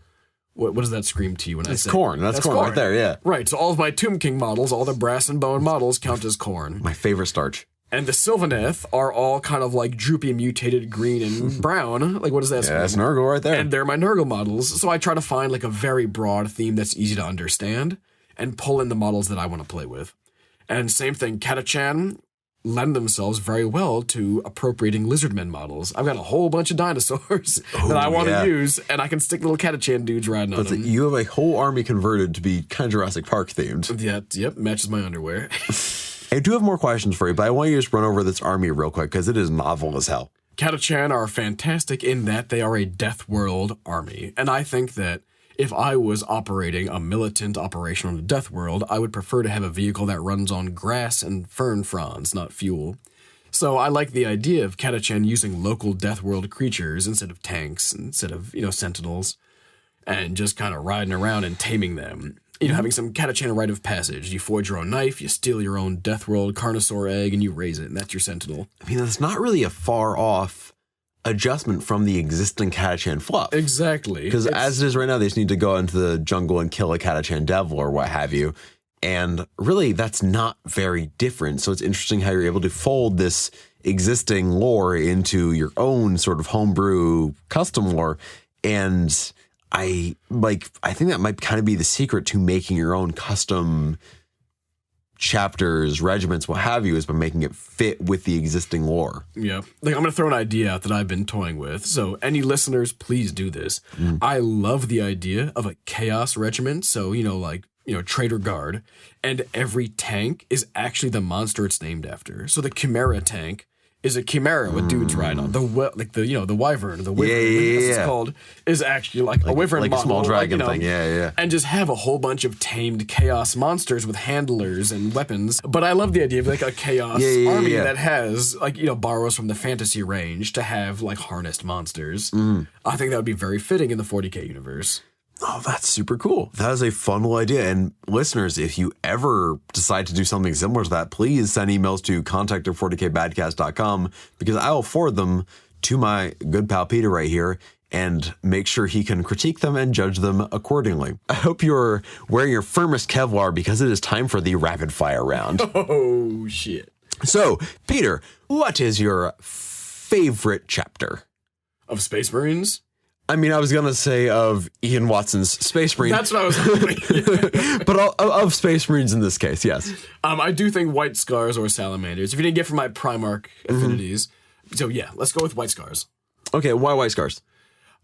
what does that scream to you when I say? Corn. That's corn right there, yeah. Right, so all of my Tomb King models, all the brass and bone models count as corn. My favorite starch. And the Sylvaneth are all kind of like droopy, mutated green and brown. Like, what does that scream? Yeah, that's Nurgle right there. And they're my Nurgle models. So I try to find like a very broad theme that's easy to understand and pull in the models that I want to play with. And same thing, Catachan lend themselves very well to appropriating Lizardmen models. I've got a whole bunch of dinosaurs that I want to use, and I can stick little Catachan dudes riding on them. You have a whole army converted to be kind of Jurassic Park themed. Yeah, yep, matches my underwear. I do have more questions for you, but I want you to just run over this army real quick because it is novel as hell. Catachan are fantastic in that they are a Death World army, and I think that if I was operating a militant operation on a death world, I would prefer to have a vehicle that runs on grass and fern fronds, not fuel. So I like the idea of Catachan using local death world creatures instead of tanks, instead of, sentinels, and just kind of riding around and taming them. Having some Catachan rite of passage. You forge your own knife, you steal your own death world Carnosaur egg, and you raise it, and that's your sentinel. I mean, that's not really a far off adjustment from the existing Catachan fluff. Exactly. Because as it is right now, they just need to go into the jungle and kill a Catachan devil or what have you. And really, that's not very different. So it's interesting how you're able to fold this existing lore into your own sort of homebrew custom lore. And I think that might kind of be the secret to making your own custom chapters, regiments, what have you, is by making it fit with the existing lore. Yeah. I'm going to throw an idea out that I've been toying with. So any listeners, please do this. I love the idea of a chaos regiment. So, Traitor Guard. And every tank is actually the monster it's named after. So the Chimera tank is a chimera with dudes riding on. The wyvern, the wyvern, it's called, is actually like a wyvern like model, a small dragon thing. Yeah. And just have a whole bunch of tamed chaos monsters with handlers and weapons. But I love the idea of a chaos army that has borrows from the fantasy range to have harnessed monsters. I think that would be very fitting in the 40k universe. Oh, that's super cool. That is a fun little idea. And listeners, if you ever decide to do something similar to that, please send emails to contact@40kbadcast.com because I will forward them to my good pal Peter right here and make sure he can critique them and judge them accordingly. I hope you're wearing your firmest Kevlar because it is time for the rapid fire round. Oh, shit. So, Peter, what is your favorite chapter? Of Space Marines? I mean, I was going to say of Ian Watson's Space Marine. That's what I was hoping. But of Space Marines in this case, yes. I do think White Scars or Salamanders, if you didn't get from my Primarch affinities. So yeah, let's go with White Scars. Okay, why White Scars?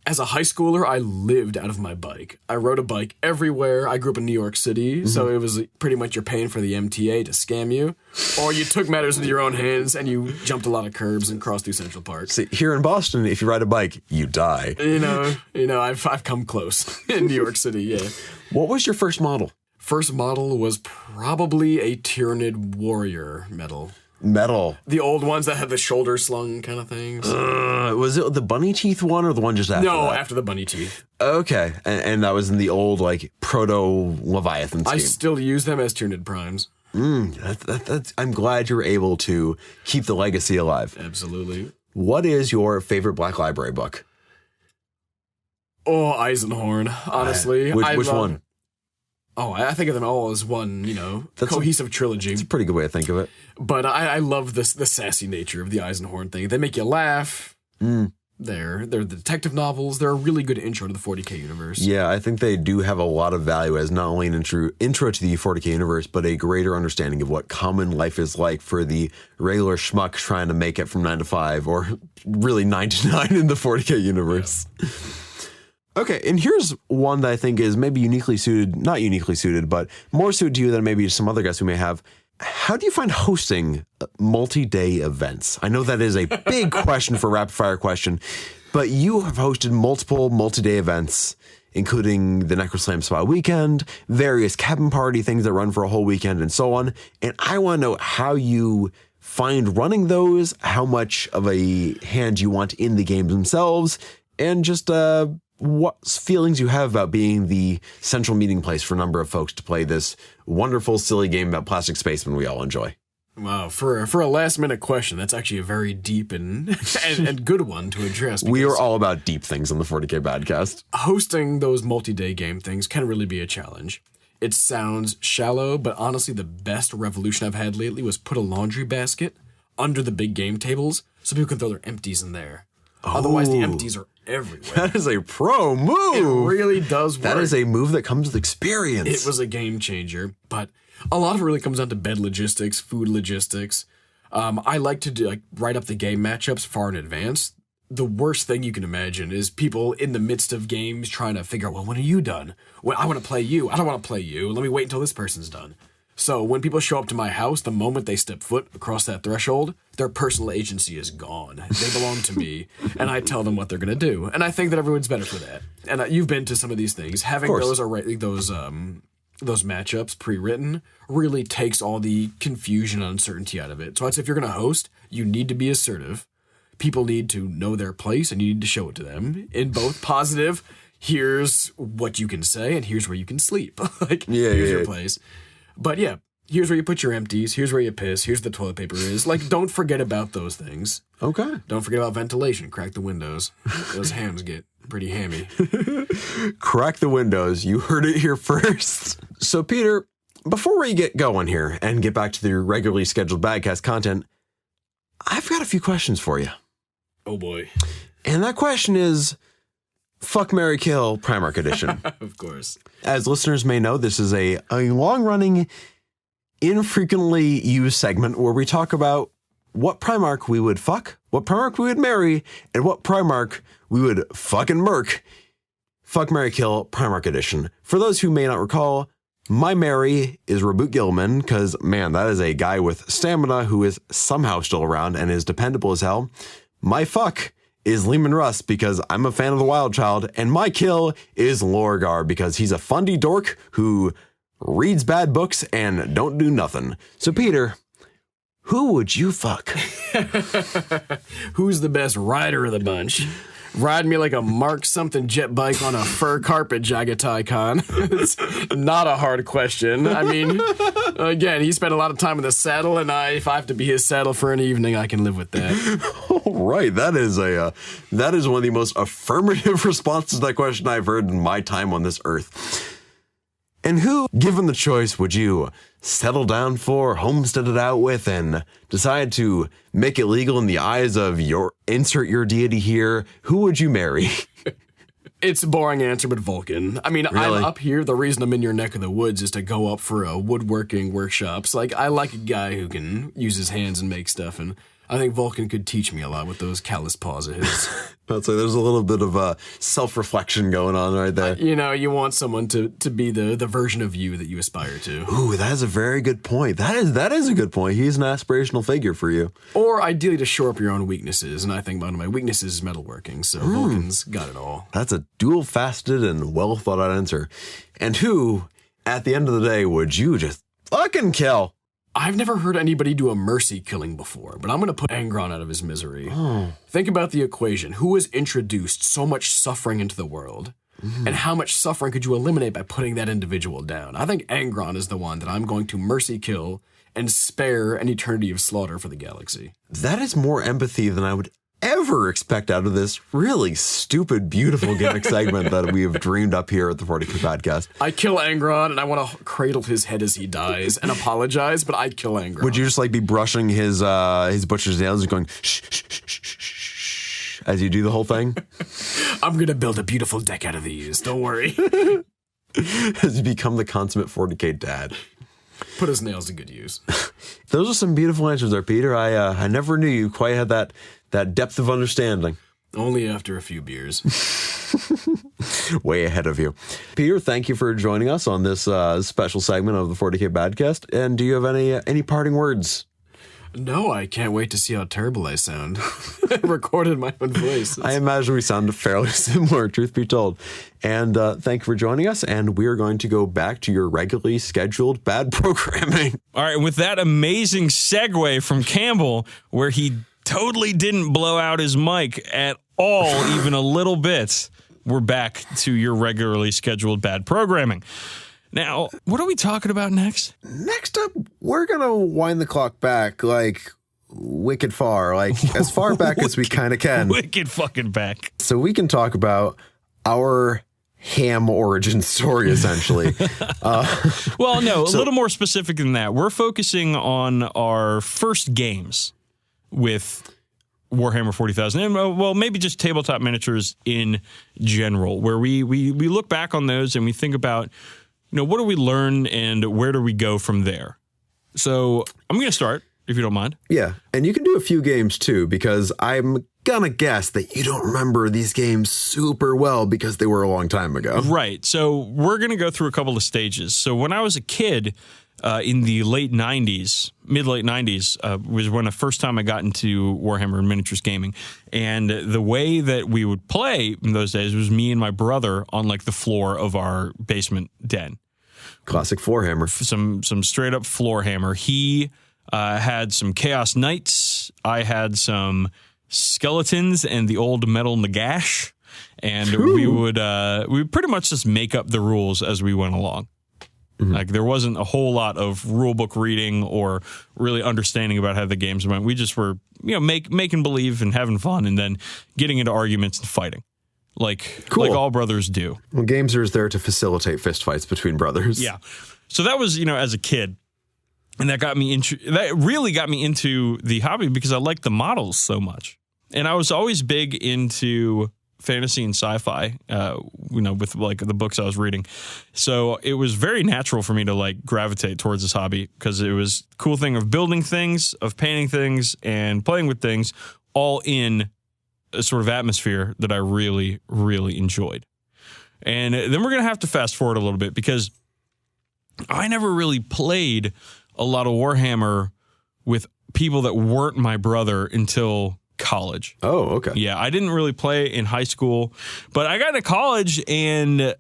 As a high schooler, I lived out of my bike. I rode a bike everywhere. I grew up in New York City, so it was pretty much you're paying for the MTA to scam you. Or you took matters into your own hands and you jumped a lot of curbs and crossed through Central Park. See, here in Boston, if you ride a bike, you die. I've come close in New York City, yeah. What was your first model? First model was probably a Tyranid Warrior medal. Metal. The old ones that had the shoulder slung kind of things. Was it the bunny teeth one or the one just after that? After the bunny teeth. Okay. And that was in the old, proto-Leviathan scheme. I still use them as Tyranid Primes. I'm glad you're able to keep the legacy alive. Absolutely. What is your favorite Black Library book? Oh, Eisenhorn, honestly. Which one? Oh, I think of them all as one, cohesive trilogy. It's a pretty good way to think of it. But I love the sassy nature of the Eisenhorn thing. They make you laugh. They're the detective novels. They're a really good intro to the 40k universe. Yeah, I think they do have a lot of value as not only an intro to the 40k universe, but a greater understanding of what common life is like for the regular schmuck trying to make it from 9 to 5, or really 9 to 9 in the 40k universe. Yeah. Okay, and here's one that I think is maybe not uniquely suited, but more suited to you than maybe some other guests who may have. How do you find hosting multi-day events? I know that is a big question for a rapid fire question, but you have hosted multiple multi-day events, including the Necroslam Spa weekend, various cabin party things that run for a whole weekend, and so on. And I want to know how you find running those, how much of a hand you want in the games themselves, and just what feelings you have about being the central meeting place for a number of folks to play this wonderful, silly game about plastic spacemen we all enjoy. Wow, for a last minute question, that's actually a very deep and good one to address. We are all about deep things on the 40k Badcast. Hosting those multi-day game things can really be a challenge. It sounds shallow, but honestly, the best revolution I've had lately was put a laundry basket under the big game tables so people can throw their empties in there. Oh. Otherwise, the empties are everywhere. That is a pro move. It really does work. That is a move that comes with experience. It was a game changer, but a lot of it really comes down to bed logistics, food logistics. I like to write up the game matchups far in advance. The worst thing you can imagine is people in the midst of games trying to figure out, well, when are you done? Well, I want to play you. I don't want to play you. Let me wait until this person's done. So when people show up to my house, the moment they step foot across that threshold, their personal agency is gone. They belong to me, and I tell them what they're going to do. And I think that everyone's better for that. And you've been to some of these things. Having those matchups pre-written really takes all the confusion and uncertainty out of it. So I'd say if you're going to host, you need to be assertive. People need to know their place, and you need to show it to them in both positive, here's what you can say, and here's where you can sleep. Here's your place. But yeah, here's where you put your empties, here's where you piss, here's the toilet paper is. Don't forget about those things. Okay. Don't forget about ventilation. Crack the windows. Those hams get pretty hammy. Crack the windows. You heard it here first. So, Peter, before we get going here and get back to the regularly scheduled Badcast content, I've got a few questions for you. Oh, boy. And that question is, Fuck, Marry, Kill Primarch Edition. Of course. As listeners may know, this is a long-running, infrequently used segment where we talk about what Primarch we would fuck, what Primarch we would marry, and what Primarch we would fucking murk. Fuck, Marry, Kill Primarch Edition. For those who may not recall, my Mary is Reboot Gilman, because, man, that is a guy with stamina who is somehow still around and is dependable as hell. My fuck is Lehman Russ, because I'm a fan of the Wild Child, and my kill is Lorgar, because he's a fundy dork who reads bad books and don't do nothing. So, Peter, who would you fuck? Who's the best rider of the bunch? Ride me like a Mark something jet bike on a fur carpet, Jagatai Khan. It's not a hard question. I mean, again, he spent a lot of time in the saddle, and if I have to be his saddle for an evening, I can live with that. All right, that is one of the most affirmative responses to that question I've heard in my time on this earth. And who, given the choice, would you settle down for, homestead it out with, and decide to make it legal in the eyes of insert your deity here? Who would you marry? It's a boring answer, but Vulcan. I mean, Really? I'm up here. The reason I'm in your neck of the woods is to go up for woodworking workshops. I like a guy who can use his hands and make stuff, and I think Vulcan could teach me a lot with those callous paws of his. I'd say there's a little bit of self-reflection going on right there. You want someone to be the version of you that you aspire to. Ooh, that is a very good point. That is a good point. He's an aspirational figure for you. Or ideally to shore up your own weaknesses, and I think one of my weaknesses is metalworking, so Vulcan's got it all. That's a dual-faceted and well-thought-out answer. And who, at the end of the day, would you just fucking kill? I've never heard anybody do a mercy killing before, but I'm going to put Angron out of his misery. Think about the equation. Who has introduced so much suffering into the world? And how much suffering could you eliminate by putting that individual down? I think Angron is the one that I'm going to mercy kill and spare an eternity of slaughter for the galaxy. That is more empathy than I would ever expect out of this really stupid, beautiful gimmick segment that we have dreamed up here at the 40k Badcast. I kill Angron, and I want to cradle his head as he dies and apologize, but I kill Angron. Would you just be brushing his butcher's nails and going shh, shh, shh, shh, shh, shh, as you do the whole thing? I'm going to build a beautiful deck out of these. Don't worry. As you become the consummate 40k dad. Put his nails to good use. Those are some beautiful answers there, Peter. I never knew you quite had that depth of understanding. Only after a few beers. Way ahead of you. Peter, thank you for joining us on this special segment of the 40k Badcast. And do you have any parting words? No, I can't wait to see how terrible I sound. I recorded my own voice. I imagine we sound fairly similar, truth be told. And thank you for joining us. And we are going to go back to your regularly scheduled bad programming. All right, with that amazing segue from Campbell, where he totally didn't blow out his mic at all, even a little bit, we're back to your regularly scheduled bad programming. Now, what are we talking about next? Next up, we're going to wind the clock back wicked far, as far back as we kind of can. Wicked fucking back. So we can talk about our ham origin story, essentially. Well, no, a little more specific than that. We're focusing on our first games with Warhammer 40,000, and well, maybe just tabletop miniatures in general, where we look back on those and we think about, what do we learn and where do we go from there? So I'm going to start, if you don't mind. Yeah, and you can do a few games too, because I'm going to guess that you don't remember these games super well because they were a long time ago. Right. So we're going to go through a couple of stages. So when I was a kid, in the late 90s, mid-late 90s, was when the first time I got into Warhammer and miniatures gaming. And the way that we would play in those days was me and my brother on like the floor of our basement den. Classic floor hammer. Some straight up floor hammer. He had some Chaos Knights. I had some skeletons and the old metal Nagash. And we would pretty much just make up the rules as we went along. Like there wasn't a whole lot of rule book reading or really understanding about how the games went. We just were, making believe and having fun, and then getting into arguments and fighting, like all brothers do. Well, games are there to facilitate fistfights between brothers. Yeah. So that was, as a kid, and that really got me into the hobby because I liked the models so much, and I was always big into fantasy and sci-fi, with like the books I was reading. So it was very natural for me to like gravitate towards this hobby because it was a cool thing of building things, of painting things, and playing with things, all in a sort of atmosphere that I really, really enjoyed. And then we're going to have to fast forward a little bit because I never really played a lot of Warhammer with people that weren't my brother until college. Oh, okay. Yeah, I didn't really play in high school, but I got into college and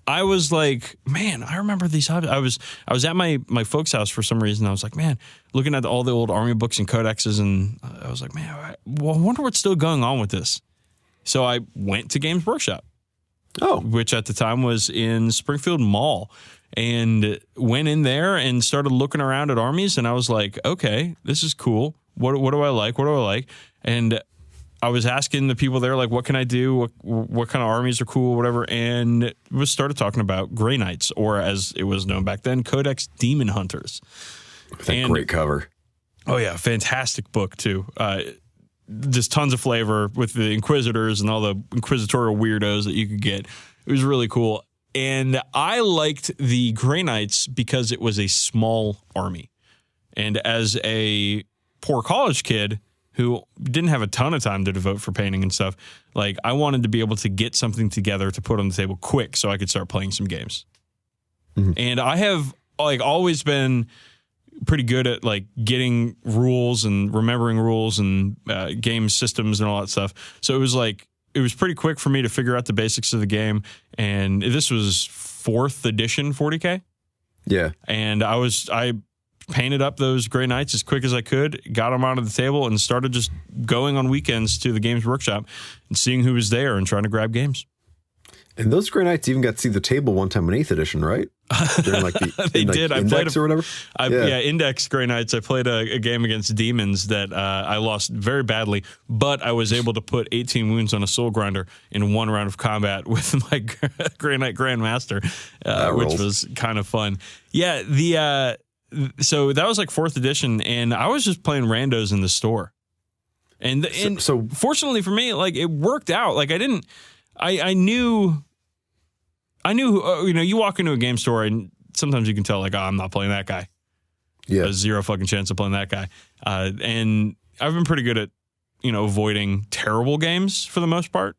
I was like, man, I remember these hobbies. I was at my folks' house for some reason. I was like, man, looking at all the old army books and codexes, and I was like, man, I wonder what's still going on with this. So I went to Games Workshop, which at the time was in Springfield Mall, and went in there and started looking around at armies, and I was like, okay, this is cool. What do I like? What do I like? And I was asking the people there, like, what can I do? What kind of armies are cool, whatever. And we started talking about Grey Knights, or as it was known back then, Codex Demon Hunters. Great cover. Oh, yeah. Fantastic book, too. Just tons of flavor with the Inquisitors and all the inquisitorial weirdos that you could get. It was really cool. And I liked the Grey Knights because it was a small army. And as a poor college kid who didn't have a ton of time to devote for painting and stuff, like I wanted to be able to get something together to put on the table quick so I could start playing some games. And I have like always been pretty good at like getting rules and remembering rules and game systems and all that stuff. So it was pretty quick for me to figure out the basics of the game. And this was 4th edition 40k. Yeah. And I painted up those Grey Knights as quick as I could, got them onto the table, and started just going on weekends to the Games Workshop and seeing who was there and trying to grab games. And those Grey Knights even got to see the table one time in 8th edition, right? During like the they did. I Index played or whatever. Index Grey Knights. I played a game against demons that I lost very badly, but I was able to put 18 wounds on a soul grinder in one round of combat with my Grey Knight Grandmaster, which was kind of fun. Yeah, so that was like 4th edition, and I was just playing randos in the store. And so fortunately for me, like it worked out. Like I knew, you walk into a game store and sometimes you can tell like, oh, I'm not playing that guy. Yeah. There's zero fucking chance of playing that guy. And I've been pretty good at, avoiding terrible games for the most part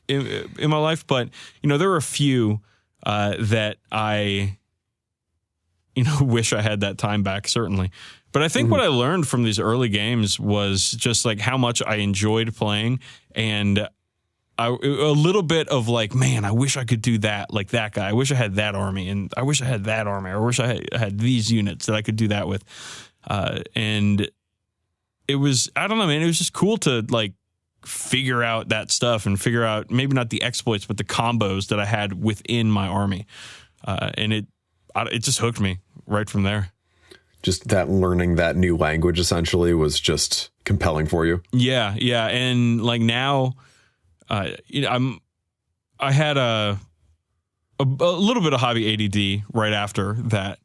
in my life. But, there were a few that I, wish I had that time back, certainly. But I think what I learned from these early games was just like how much I enjoyed playing, and a little bit of like, man, I wish I could do that, like that guy. I wish I had that army, and I wish I had that army. I wish I had these units that I could do that with. And it was, I don't know, man, it was just cool to like figure out that stuff and figure out maybe not the exploits, but the combos that I had within my army. And it just hooked me right from there. Just that learning that new language essentially was just compelling for you. Yeah. And like now, I had a little bit of hobby ADD right after that,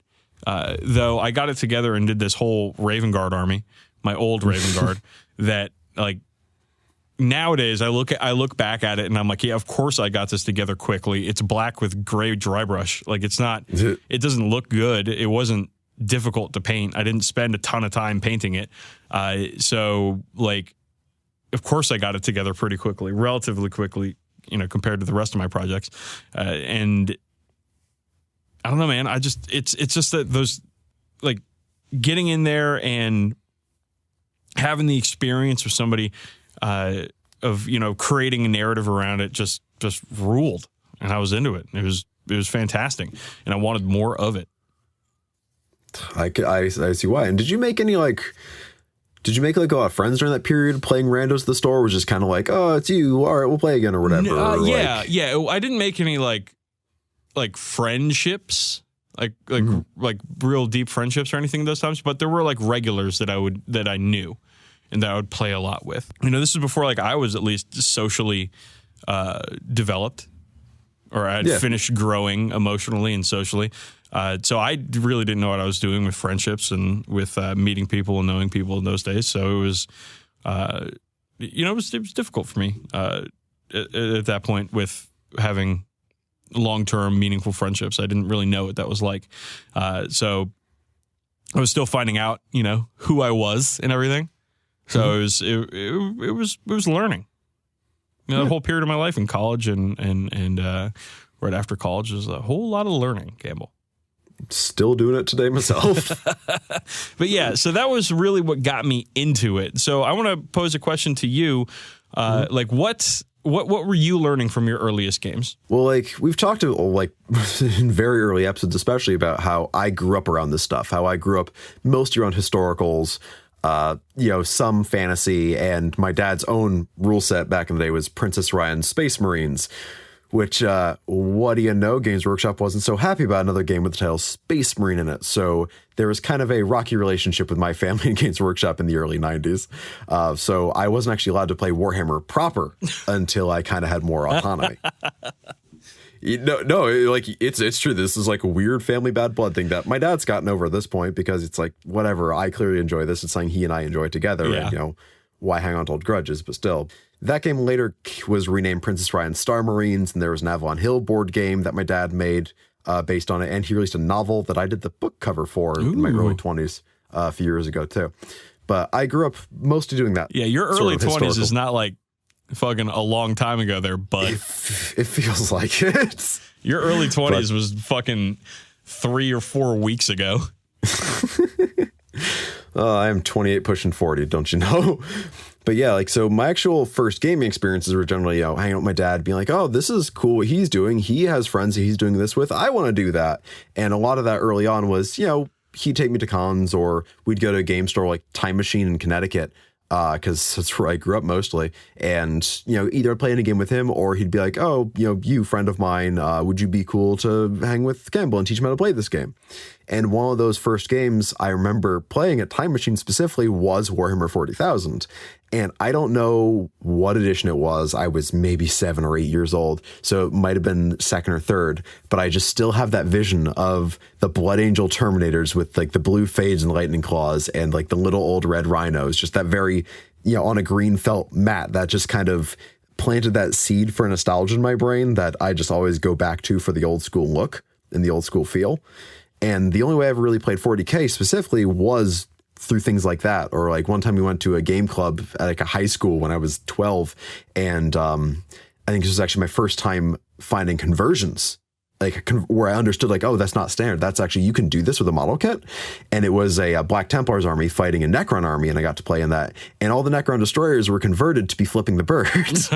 though I got it together and did this whole Raven Guard army, my old Raven Guard, that like nowadays I look back at it and I'm like, yeah, of course I got this together quickly. It's black with gray dry brush. Like it doesn't look good. It wasn't difficult to paint. I didn't spend a ton of time painting it. So like, of course I got it together pretty quickly, relatively quickly, compared to the rest of my projects. And I don't know, man. It's just that those, like, getting in there and having the experience with somebody of, you know, creating a narrative around it just ruled. And I was into it. It was fantastic. And I wanted more of it. I see why. And did you make a lot of friends during that period playing randos at the store? Or was just kind of like, oh, it's you. All right, we'll play again or whatever. Yeah. I didn't make any like friendships, like real deep friendships or anything those times. But there were like regulars that I knew and that I would play a lot with. You know, this is before like I was at least socially developed, or I had finished growing emotionally and socially. So I really didn't know what I was doing with friendships and with meeting people and knowing people in those days. So it was, it was difficult for me at that point with having long-term meaningful friendships. I didn't really know what that was like. So I was still finding out, you know, who I was and everything. So it was learning. You know, the whole period of my life in college and right after college was a whole lot of learning, Campbell. Still doing it today myself. But yeah, so that was really what got me into it. So I want to pose a question to you. Like what were you learning from your earliest games? Well, like we've talked to like in very early episodes, especially about how I grew up around this stuff, how I grew up mostly around historicals, some fantasy, and my dad's own rule set back in the day was Princess Ryan's Space Marines, which, what do you know, Games Workshop wasn't so happy about another game with the title Space Marine in it. So there was kind of a rocky relationship with my family and Games Workshop in the early 90s. So I wasn't actually allowed to play Warhammer proper until I kind of had more autonomy. It's true. This is like a weird family bad blood thing that my dad's gotten over at this point, because it's like, whatever, I clearly enjoy this. It's something he and I enjoy together. Yeah. And, why hang on to old grudges? But still, that game later was renamed Princess Ryan Star Marines, and there was an Avalon Hill board game that my dad made based on it, and he released a novel that I did the book cover for in my early 20s a few years ago too. But I grew up mostly doing that. Yeah, your early 20s is not like fucking a long time ago there, bud. It feels like it. Your early 20s was fucking 3 or 4 weeks ago. I am 28 pushing 40, don't you know? But yeah, like, so my actual first gaming experiences were generally, hanging out with my dad, being like, oh, this is cool what he's doing. He has friends that he's doing this with. I want to do that. And a lot of that early on was, he'd take me to cons, or we'd go to a game store like Time Machine in Connecticut, because that's where I grew up mostly. And, either I'd play in a game with him, or he'd be like, oh, you, friend of mine, would you be cool to hang with Campbell and teach him how to play this game? And one of those first games I remember playing at Time Machine specifically was Warhammer 40,000. And I don't know what edition it was. I was maybe 7 or 8 years old, so it might have been second or third. But I just still have that vision of the Blood Angel Terminators with like the blue fades and lightning claws, and like the little old red rhinos, just that very, on a green felt mat that just kind of planted that seed for nostalgia in my brain that I just always go back to for the old school look and the old school feel. And the only way I ever really played 40K specifically was through things like that. Or like one time we went to a game club at like a high school when I was 12. And I think this was actually my first time finding conversions, like where I understood like, oh, that's not standard. That's actually, you can do this with a model kit. And it was a Black Templars army fighting a Necron army. And I got to play in that. And all the Necron destroyers were converted to be flipping the birds.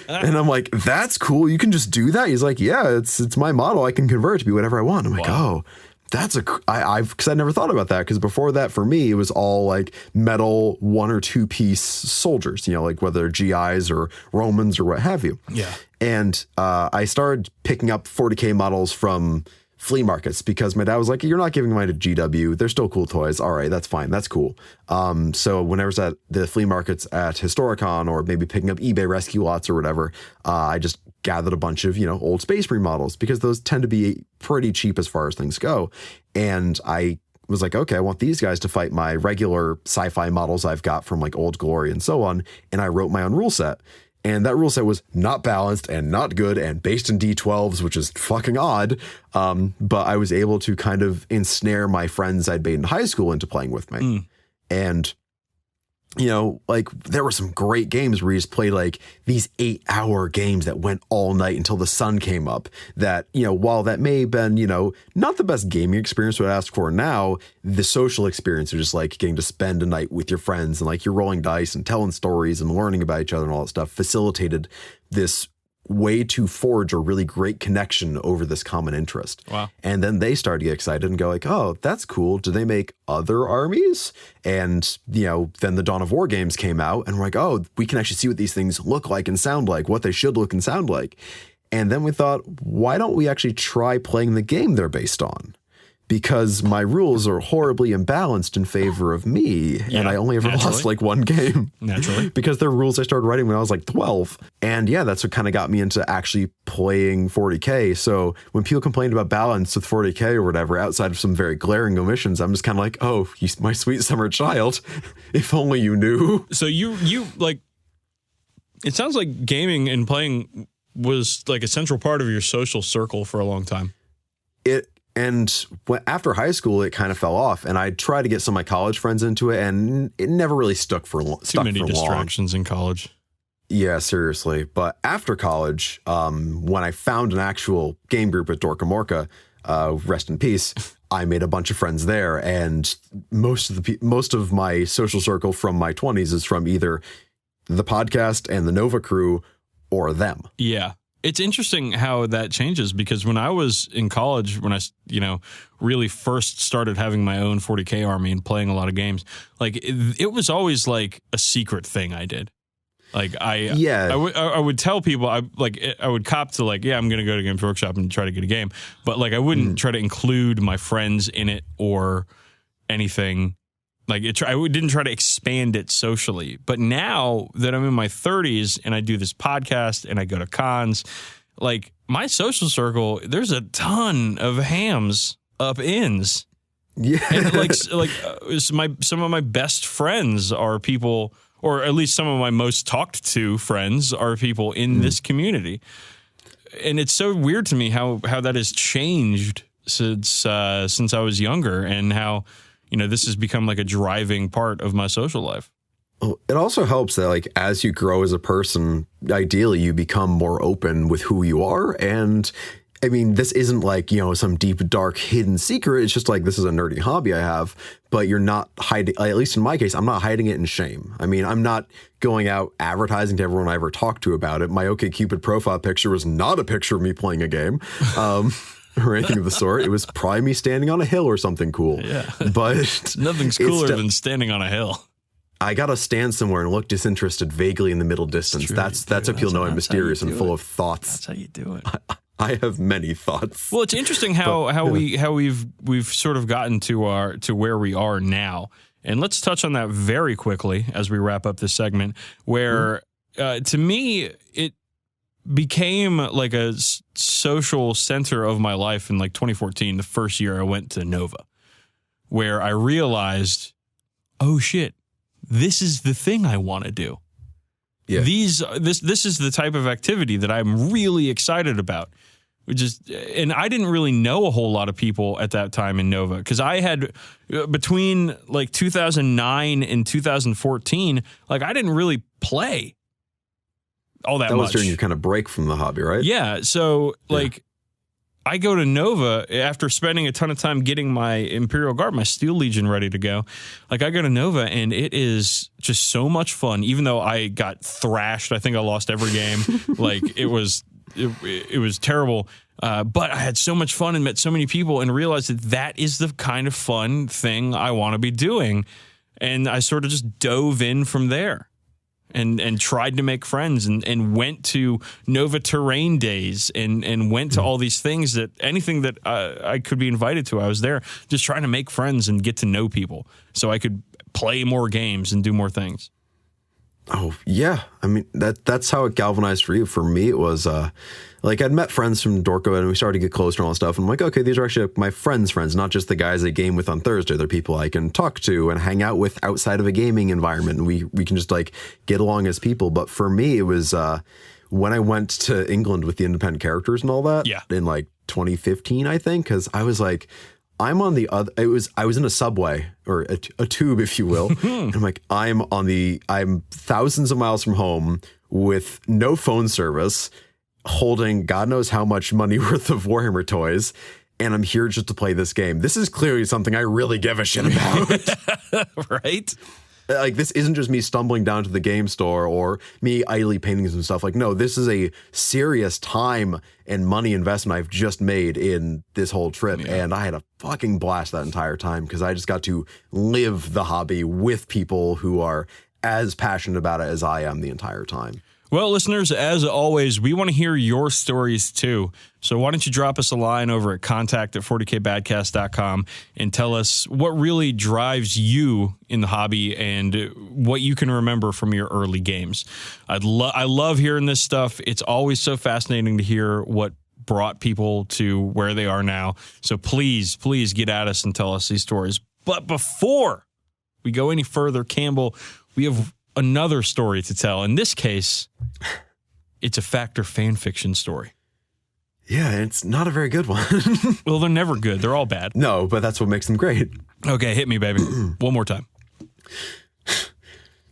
And I'm like, that's cool. You can just do that. He's like, yeah, it's my model. I can convert it to be whatever I want. I'm like, oh, that's because I never thought about that. Because before that, for me, it was all like metal 1 or 2 piece soldiers, like whether GIs or Romans or what have you. Yeah. And I started picking up 40K models from flea markets because my dad was like, you're not giving mine to GW. They're still cool toys. All right, that's fine. That's cool. So whenever I was at the flea markets at Historicon, or maybe picking up eBay rescue lots or whatever, I just gathered a bunch of, old Space Marine models, because those tend to be pretty cheap as far as things go. And I was like, okay, I want these guys to fight my regular sci-fi models I've got from like Old Glory and so on. And I wrote my own rule set. And that rule set was not balanced and not good and based in D12s, which is fucking odd. But I was able to kind of ensnare my friends I'd made in high school into playing with me. And you know, like there were some great games where you just played like these 8-hour games that went all night until the sun came up. That, you know, while that may have been, you know, not the best gaming experience would ask for now, the social experience of just like getting to spend a night with your friends and like you're rolling dice and telling stories and learning about each other and all that stuff facilitated this way to forge a really great connection over this common interest. Wow. And then they started to get excited and go like, oh, that's cool. Do they make other armies? And, you know, then the Dawn of War games came out and we're like, oh, we can actually see what these things look like and sound like, what they should look and sound like. And then we thought, why don't we actually try playing the game they're based on? Because my rules are horribly imbalanced in favor of me. Yeah, and I only ever lost like one game. Naturally. Because they're rules I started writing when I was like 12. And yeah, that's what kind of got me into actually playing 40k. So when people complained about balance with 40k or whatever, outside of some very glaring omissions, I'm just kind of like, oh, you, my sweet summer child, if only you knew. So you like, it sounds like gaming and playing was like a central part of your social circle for a long time. And after high school, it kind of fell off. And I tried to get some of my college friends into it, and it never really stuck for long. Too many distractions in college. Yeah, seriously. But after college, when I found an actual game group at Dorka Morka, rest in peace, I made a bunch of friends there. And most of my social circle from my 20s is from either the podcast and the Nova crew or them. Yeah. It's interesting how that changes because when I was in college, when I, you know, really first started having my own 40K army and playing a lot of games, like it was always like a secret thing I did. Like I would tell people I would cop to like, yeah, I'm going to go to Games Workshop and try to get a game. But like I wouldn't try to include my friends in it or anything. Like I didn't try to expand it socially. But now that I'm in my 30s and I do this podcast and I go to cons, like my social circle, there's a ton of hams up ins. Yeah. And some of my best friends are people, or at least some of my most talked to friends are people in this community. And it's so weird to me how that has changed since I was younger and how, you know, this has become like a driving part of my social life. Well, it also helps that like as you grow as a person, ideally you become more open with who you are. And I mean, this isn't like, you know, some deep, dark, hidden secret. It's just like, this is a nerdy hobby I have, but you're not hiding, at least in my case, I'm not hiding it in shame. I mean, I'm not going out advertising to everyone I ever talked to about it. My OkCupid profile picture was not a picture of me playing a game. Or anything of the sort. It was probably me standing on a hill or something cool. Yeah. But nothing's cooler than standing on a hill. I got to stand somewhere and look disinterested vaguely in the middle distance. That's how people know I'm mysterious and full of thoughts. That's how you do it. I have many thoughts. Well, it's interesting how we've sort of gotten to where we are now. And let's touch on that very quickly as we wrap up this segment where to me it became like a social center of my life in like 2014, the first year I went to Nova, where I realized, oh shit, this is the thing I want to do. Yeah. This is the type of activity that I'm really excited about. And I didn't really know a whole lot of people at that time in Nova because I had between like 2009 and 2014, like I didn't really play all that much. That was during your kind of break from the hobby, right? Yeah. So like I go to Nova after spending a ton of time getting my Imperial Guard, my Steel Legion ready to go. Like I go to Nova and it is just so much fun, even though I got thrashed. I think I lost every game. Like it was terrible. But I had so much fun and met so many people and realized that is the kind of fun thing I want to be doing. And I sort of just dove in from there. And tried to make friends and went to Nova Terrain days and went to all these things that anything that I could be invited to, I was there just trying to make friends and get to know people so I could play more games and do more things. Oh, yeah. I mean, that's how it galvanized for you. For me, it was like I'd met friends from Dorko and we started to get closer and all that stuff. And I'm like, okay, these are actually my friends' friends, not just the guys I game with on Thursday. They're people I can talk to and hang out with outside of a gaming environment. And we can just like get along as people. But for me, it was when I went to England with the independent characters and all that in like 2015, I think, because I was like, I'm on the other. I was in a subway or a tube, if you will. And I'm like, I'm thousands of miles from home with no phone service, holding God knows how much money worth of Warhammer toys. And I'm here just to play this game. This is clearly something I really give a shit about. Right? Like, this isn't just me stumbling down to the game store or me idly painting some stuff. Like, no, this is a serious time and money investment I've just made in this whole trip. Yeah. And I had a fucking blast that entire time because I just got to live the hobby with people who are as passionate about it as I am the entire time. Well, listeners, as always, we want to hear your stories too. So why don't you drop us a line over at contact@40kbadcast.com and tell us what really drives you in the hobby and what you can remember from your early games. I love hearing this stuff. It's always so fascinating to hear what brought people to where they are now. So please get at us and tell us these stories. But before we go any further, Campbell, we have another story to tell. In this case, it's a Factor fan fiction story. Yeah, it's not a very good one. Well, they're never good. They're all bad. No, but that's what makes them great. Okay, hit me, baby. One more time.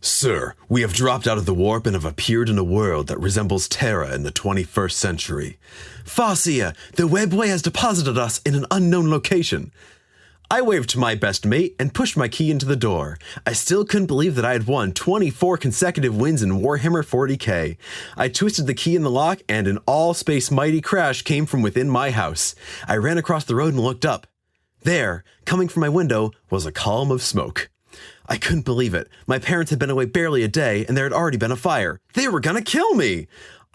Sir, we have dropped out of the warp and have appeared in a world that resembles Terra in the 21st century. Farseer, the webway has deposited us in an unknown location. I waved to my best mate and pushed my key into the door. I still couldn't believe that I had won 24 consecutive wins in Warhammer 40k. I twisted the key in the lock and an all-space mighty crash came from within my house. I ran across the road and looked up. There, coming from my window, was a column of smoke. I couldn't believe it. My parents had been away barely a day and there had already been a fire. They were gonna kill me!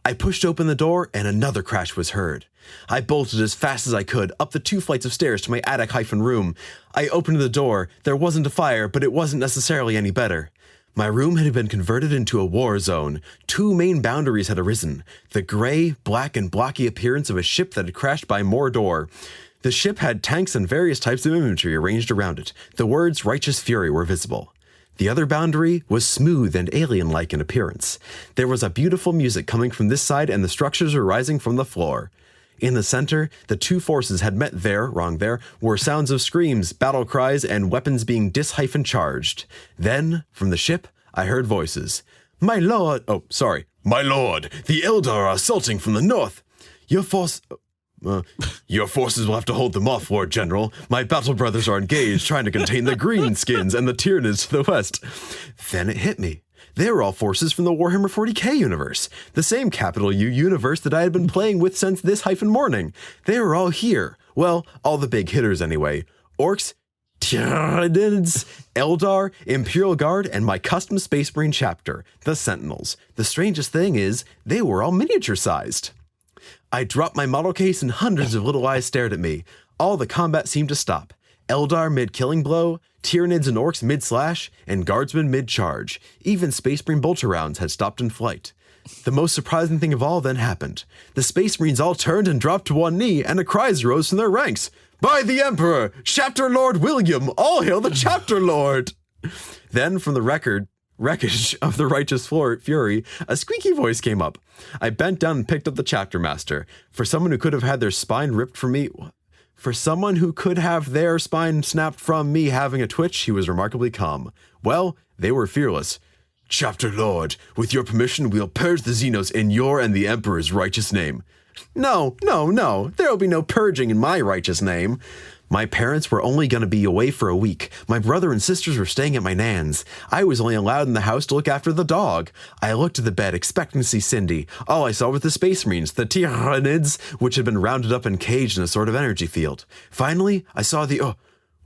I pushed open the door and another crash was heard. I bolted as fast as I could up the 2 flights of stairs to my attic-room. I opened the door. There wasn't a fire, but it wasn't necessarily any better. My room had been converted into a war zone. 2 main boundaries had arisen. The gray, black, and blocky appearance of a ship that had crashed by Mordor. The ship had tanks and various types of infantry arranged around it. The words Righteous Fury were visible. The other boundary was smooth and alien-like in appearance. There was a beautiful music coming from this side and the structures were rising from the floor. In the center, the 2 forces had met there, were sounds of screams, battle cries, and weapons being dis-charged. Then, from the ship, I heard voices. My lord, the Eldar are assaulting from the north. Your forces will have to hold them off, Lord General. My battle brothers are engaged, trying to contain the Greenskins and the Tyranids to the west. Then it hit me. They were all forces from the Warhammer 40k universe, the same capital U universe that I had been playing with since this morning. They were all here. Well, all the big hitters anyway. Orcs, Tyranids, Eldar, Imperial Guard, and my custom Space Marine chapter, the Sentinels. The strangest thing is, they were all miniature-sized. I dropped my model case and hundreds of little eyes stared at me. All the combat seemed to stop. Eldar mid-killing blow, Tyranids and Orcs mid-slash, and Guardsmen mid-charge. Even Space Marine bolter rounds had stopped in flight. The most surprising thing of all then happened. The Space Marines all turned and dropped to one knee, and a cries rose from their ranks. By the Emperor! Chapter Lord William! All hail the Chapter Lord! Then, from the wreckage of the Righteous Fury, a squeaky voice came up. I bent down and picked up the Chapter Master. For someone who could have had their spine ripped from me... For someone who could have their spine snapped from me having a twitch, he was remarkably calm. Well, they were fearless. Chapter Lord, with your permission, we'll purge the Xenos in your and the Emperor's righteous name. No. There'll be no purging in my righteous name. My parents were only going to be away for a week. My brother and sisters were staying at my nan's. I was only allowed in the house to look after the dog. I looked at the bed, expecting to see Cindy. All I saw was the Space Marines, the Tyranids, which had been rounded up and caged in a sort of energy field. Finally, I saw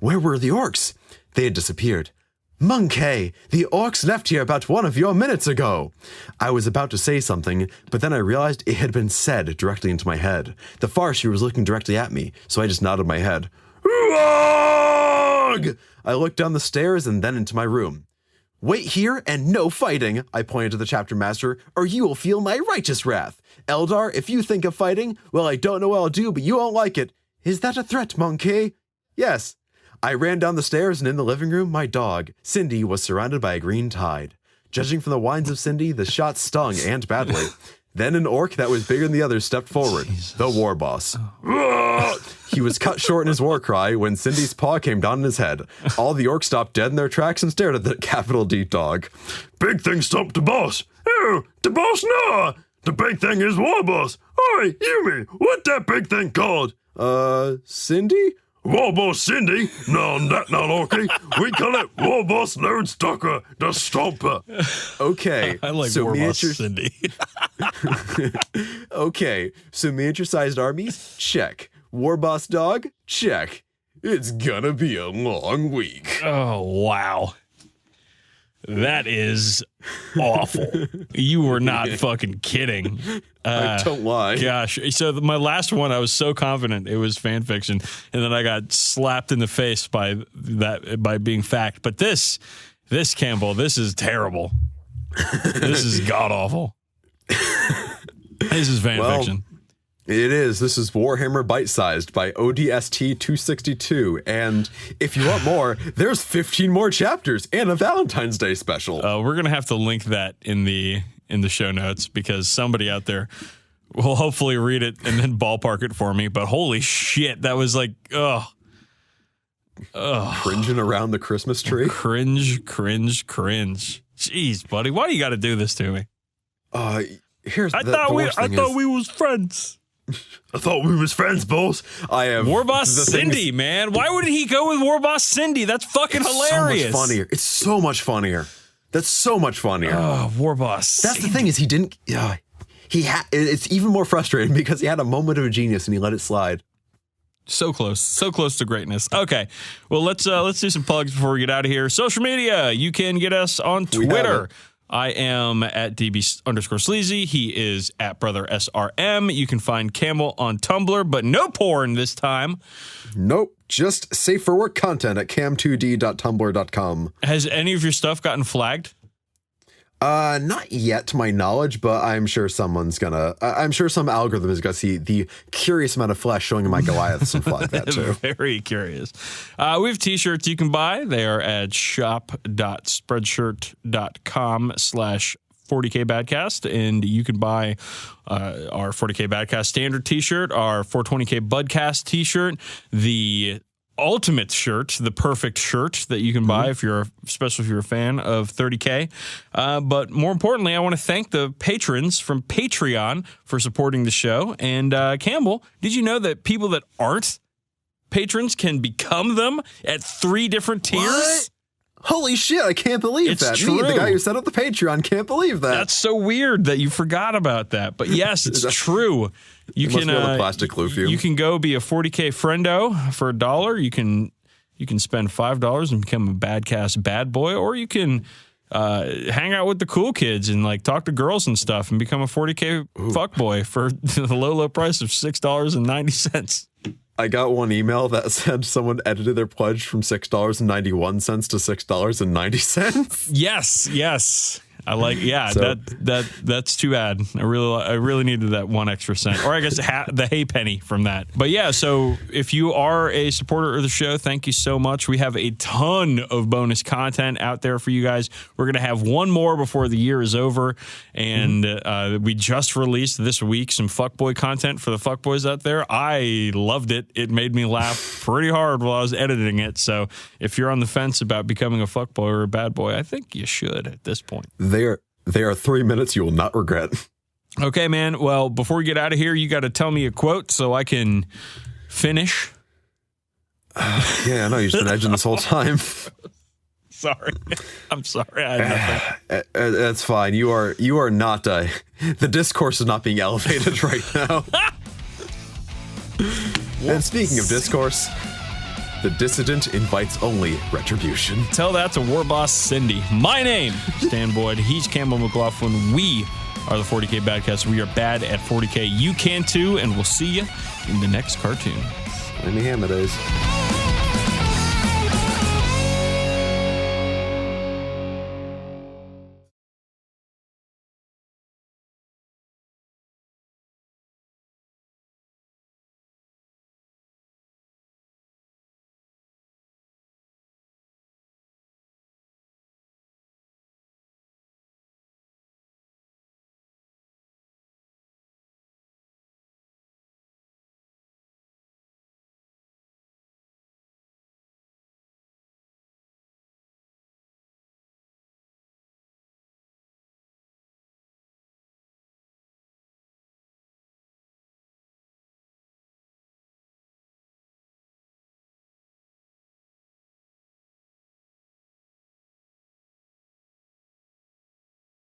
where were the Orcs? They had disappeared. Monkey, the Orcs left here about 1 of your minutes ago. I was about to say something, but then I realized it had been said directly into my head. The Farseer was looking directly at me, so I just nodded my head. I looked down the stairs and then into my room. Wait here and no fighting, I pointed to the Chapter Master, or you will feel my righteous wrath. Eldar, if you think of fighting, well, I don't know what I'll do, but you won't like it. Is that a threat, Monkey? Yes. I ran down the stairs and in the living room, my dog, Cindy, was surrounded by a green tide. Judging from the whines of Cindy, the shots stung and badly. Then an orc that was bigger than the others stepped forward, the Warboss. He was cut short in his war cry when Cindy's paw came down on his head. All the orcs stopped dead in their tracks and stared at the capital D dog. Big thing stumped the boss. Oh, the boss no. The big thing is Warboss. Oi, Yumi, what that big thing called? Cindy? Warboss Cindy? No, that not okay. We call it Warboss Nerd Stalker, the Stomper. Okay. I like so Warboss Cindy. Okay, so miniature-sized armies? Check. Warboss dog? Check. It's gonna be a long week. Oh, wow. That is awful. You were not fucking kidding. I don't lie. Gosh. So my last one, I was so confident it was fan fiction, and then I got slapped in the face by being fact. But this Campbell, this is terrible. This is god awful. This is fan fiction. It is. This is Warhammer Bite-Sized by ODST 262. And if you want more, there's 15 more chapters and a Valentine's Day special. We're going to have to link that in the show notes because somebody out there will hopefully read it and then ballpark it for me. But holy shit, that was like, Cringing around the Christmas tree. Cringe. Jeez, buddy, why do you got to do this to me? I thought we was friends. I thought we was friends, boss. I am Warboss Cindy, man. Why would he go with Warboss Cindy? That's fucking hilarious. So much funnier. It's so much funnier. That's so much funnier. Oh, Warboss. That's the thing is he didn't. It's even more frustrating because he had a moment of genius and he let it slide. So close to greatness. Okay, well let's do some plugs before we get out of here. Social media, you can get us on Twitter. I am at DB_sleazy. He is at Brother SRM. You can find Camel on Tumblr, but no porn this time. Nope, just safe for work content at cam2d.tumblr.com. Has any of your stuff gotten flagged? Not yet to my knowledge, but I'm sure I'm sure some algorithm is gonna see the curious amount of flesh showing in my Goliaths and flag that too. Very curious. We have t-shirts you can buy. They are at shop.spreadshirt.com/40k Badcast, and you can buy our 40k Badcast standard t-shirt, our 420k Budcast t-shirt, the ultimate shirt, the perfect shirt that you can buy especially if you're a fan of 30K. But more importantly, I want to thank the patrons from Patreon for supporting the show. And Campbell, did you know that people that aren't patrons can become them at 3 different tiers? What? Holy shit, I can't believe that. True. Me, the guy who set up the Patreon, can't believe that. That's so weird that you forgot about that. But yes, it's true. You can plastic glue fume. You can go be a 40K friendo for $1. You can spend $5 and become a Badcast bad boy, or you can hang out with the cool kids and like talk to girls and stuff and become a 40K fuckboy for the low price of $6.90. I got one email that said someone edited their pledge from $6.91 to $6.90. Yes. I like, So- that's too bad. I really needed that 1 extra cent, or I guess the hay penny from that. But yeah, so if you are a supporter of the show, thank you so much. We have a ton of bonus content out there for you guys. We're gonna have one more before the year is over, and we just released this week some fuckboy content for the fuckboys out there. I loved it. It made me laugh pretty hard while I was editing it. So if you're on the fence about becoming a fuckboy or a bad boy, I think you should at this point. They are 3 minutes you will not regret. Okay, man. Well, before we get out of here, you got to tell me a quote so I can finish. Yeah, I know you've been edging this whole time. Sorry. I'm sorry. I had nothing. That's fine. You are not. The discourse is not being elevated right now. And speaking of discourse, the dissident invites only retribution. Tell that to Warboss Cindy. My name, Stan Boyd. He's Campbell McLaughlin. We are the 40K Badcast. We are bad at 40K. You can too, and we'll see you in the next cartoon. Any hammer days.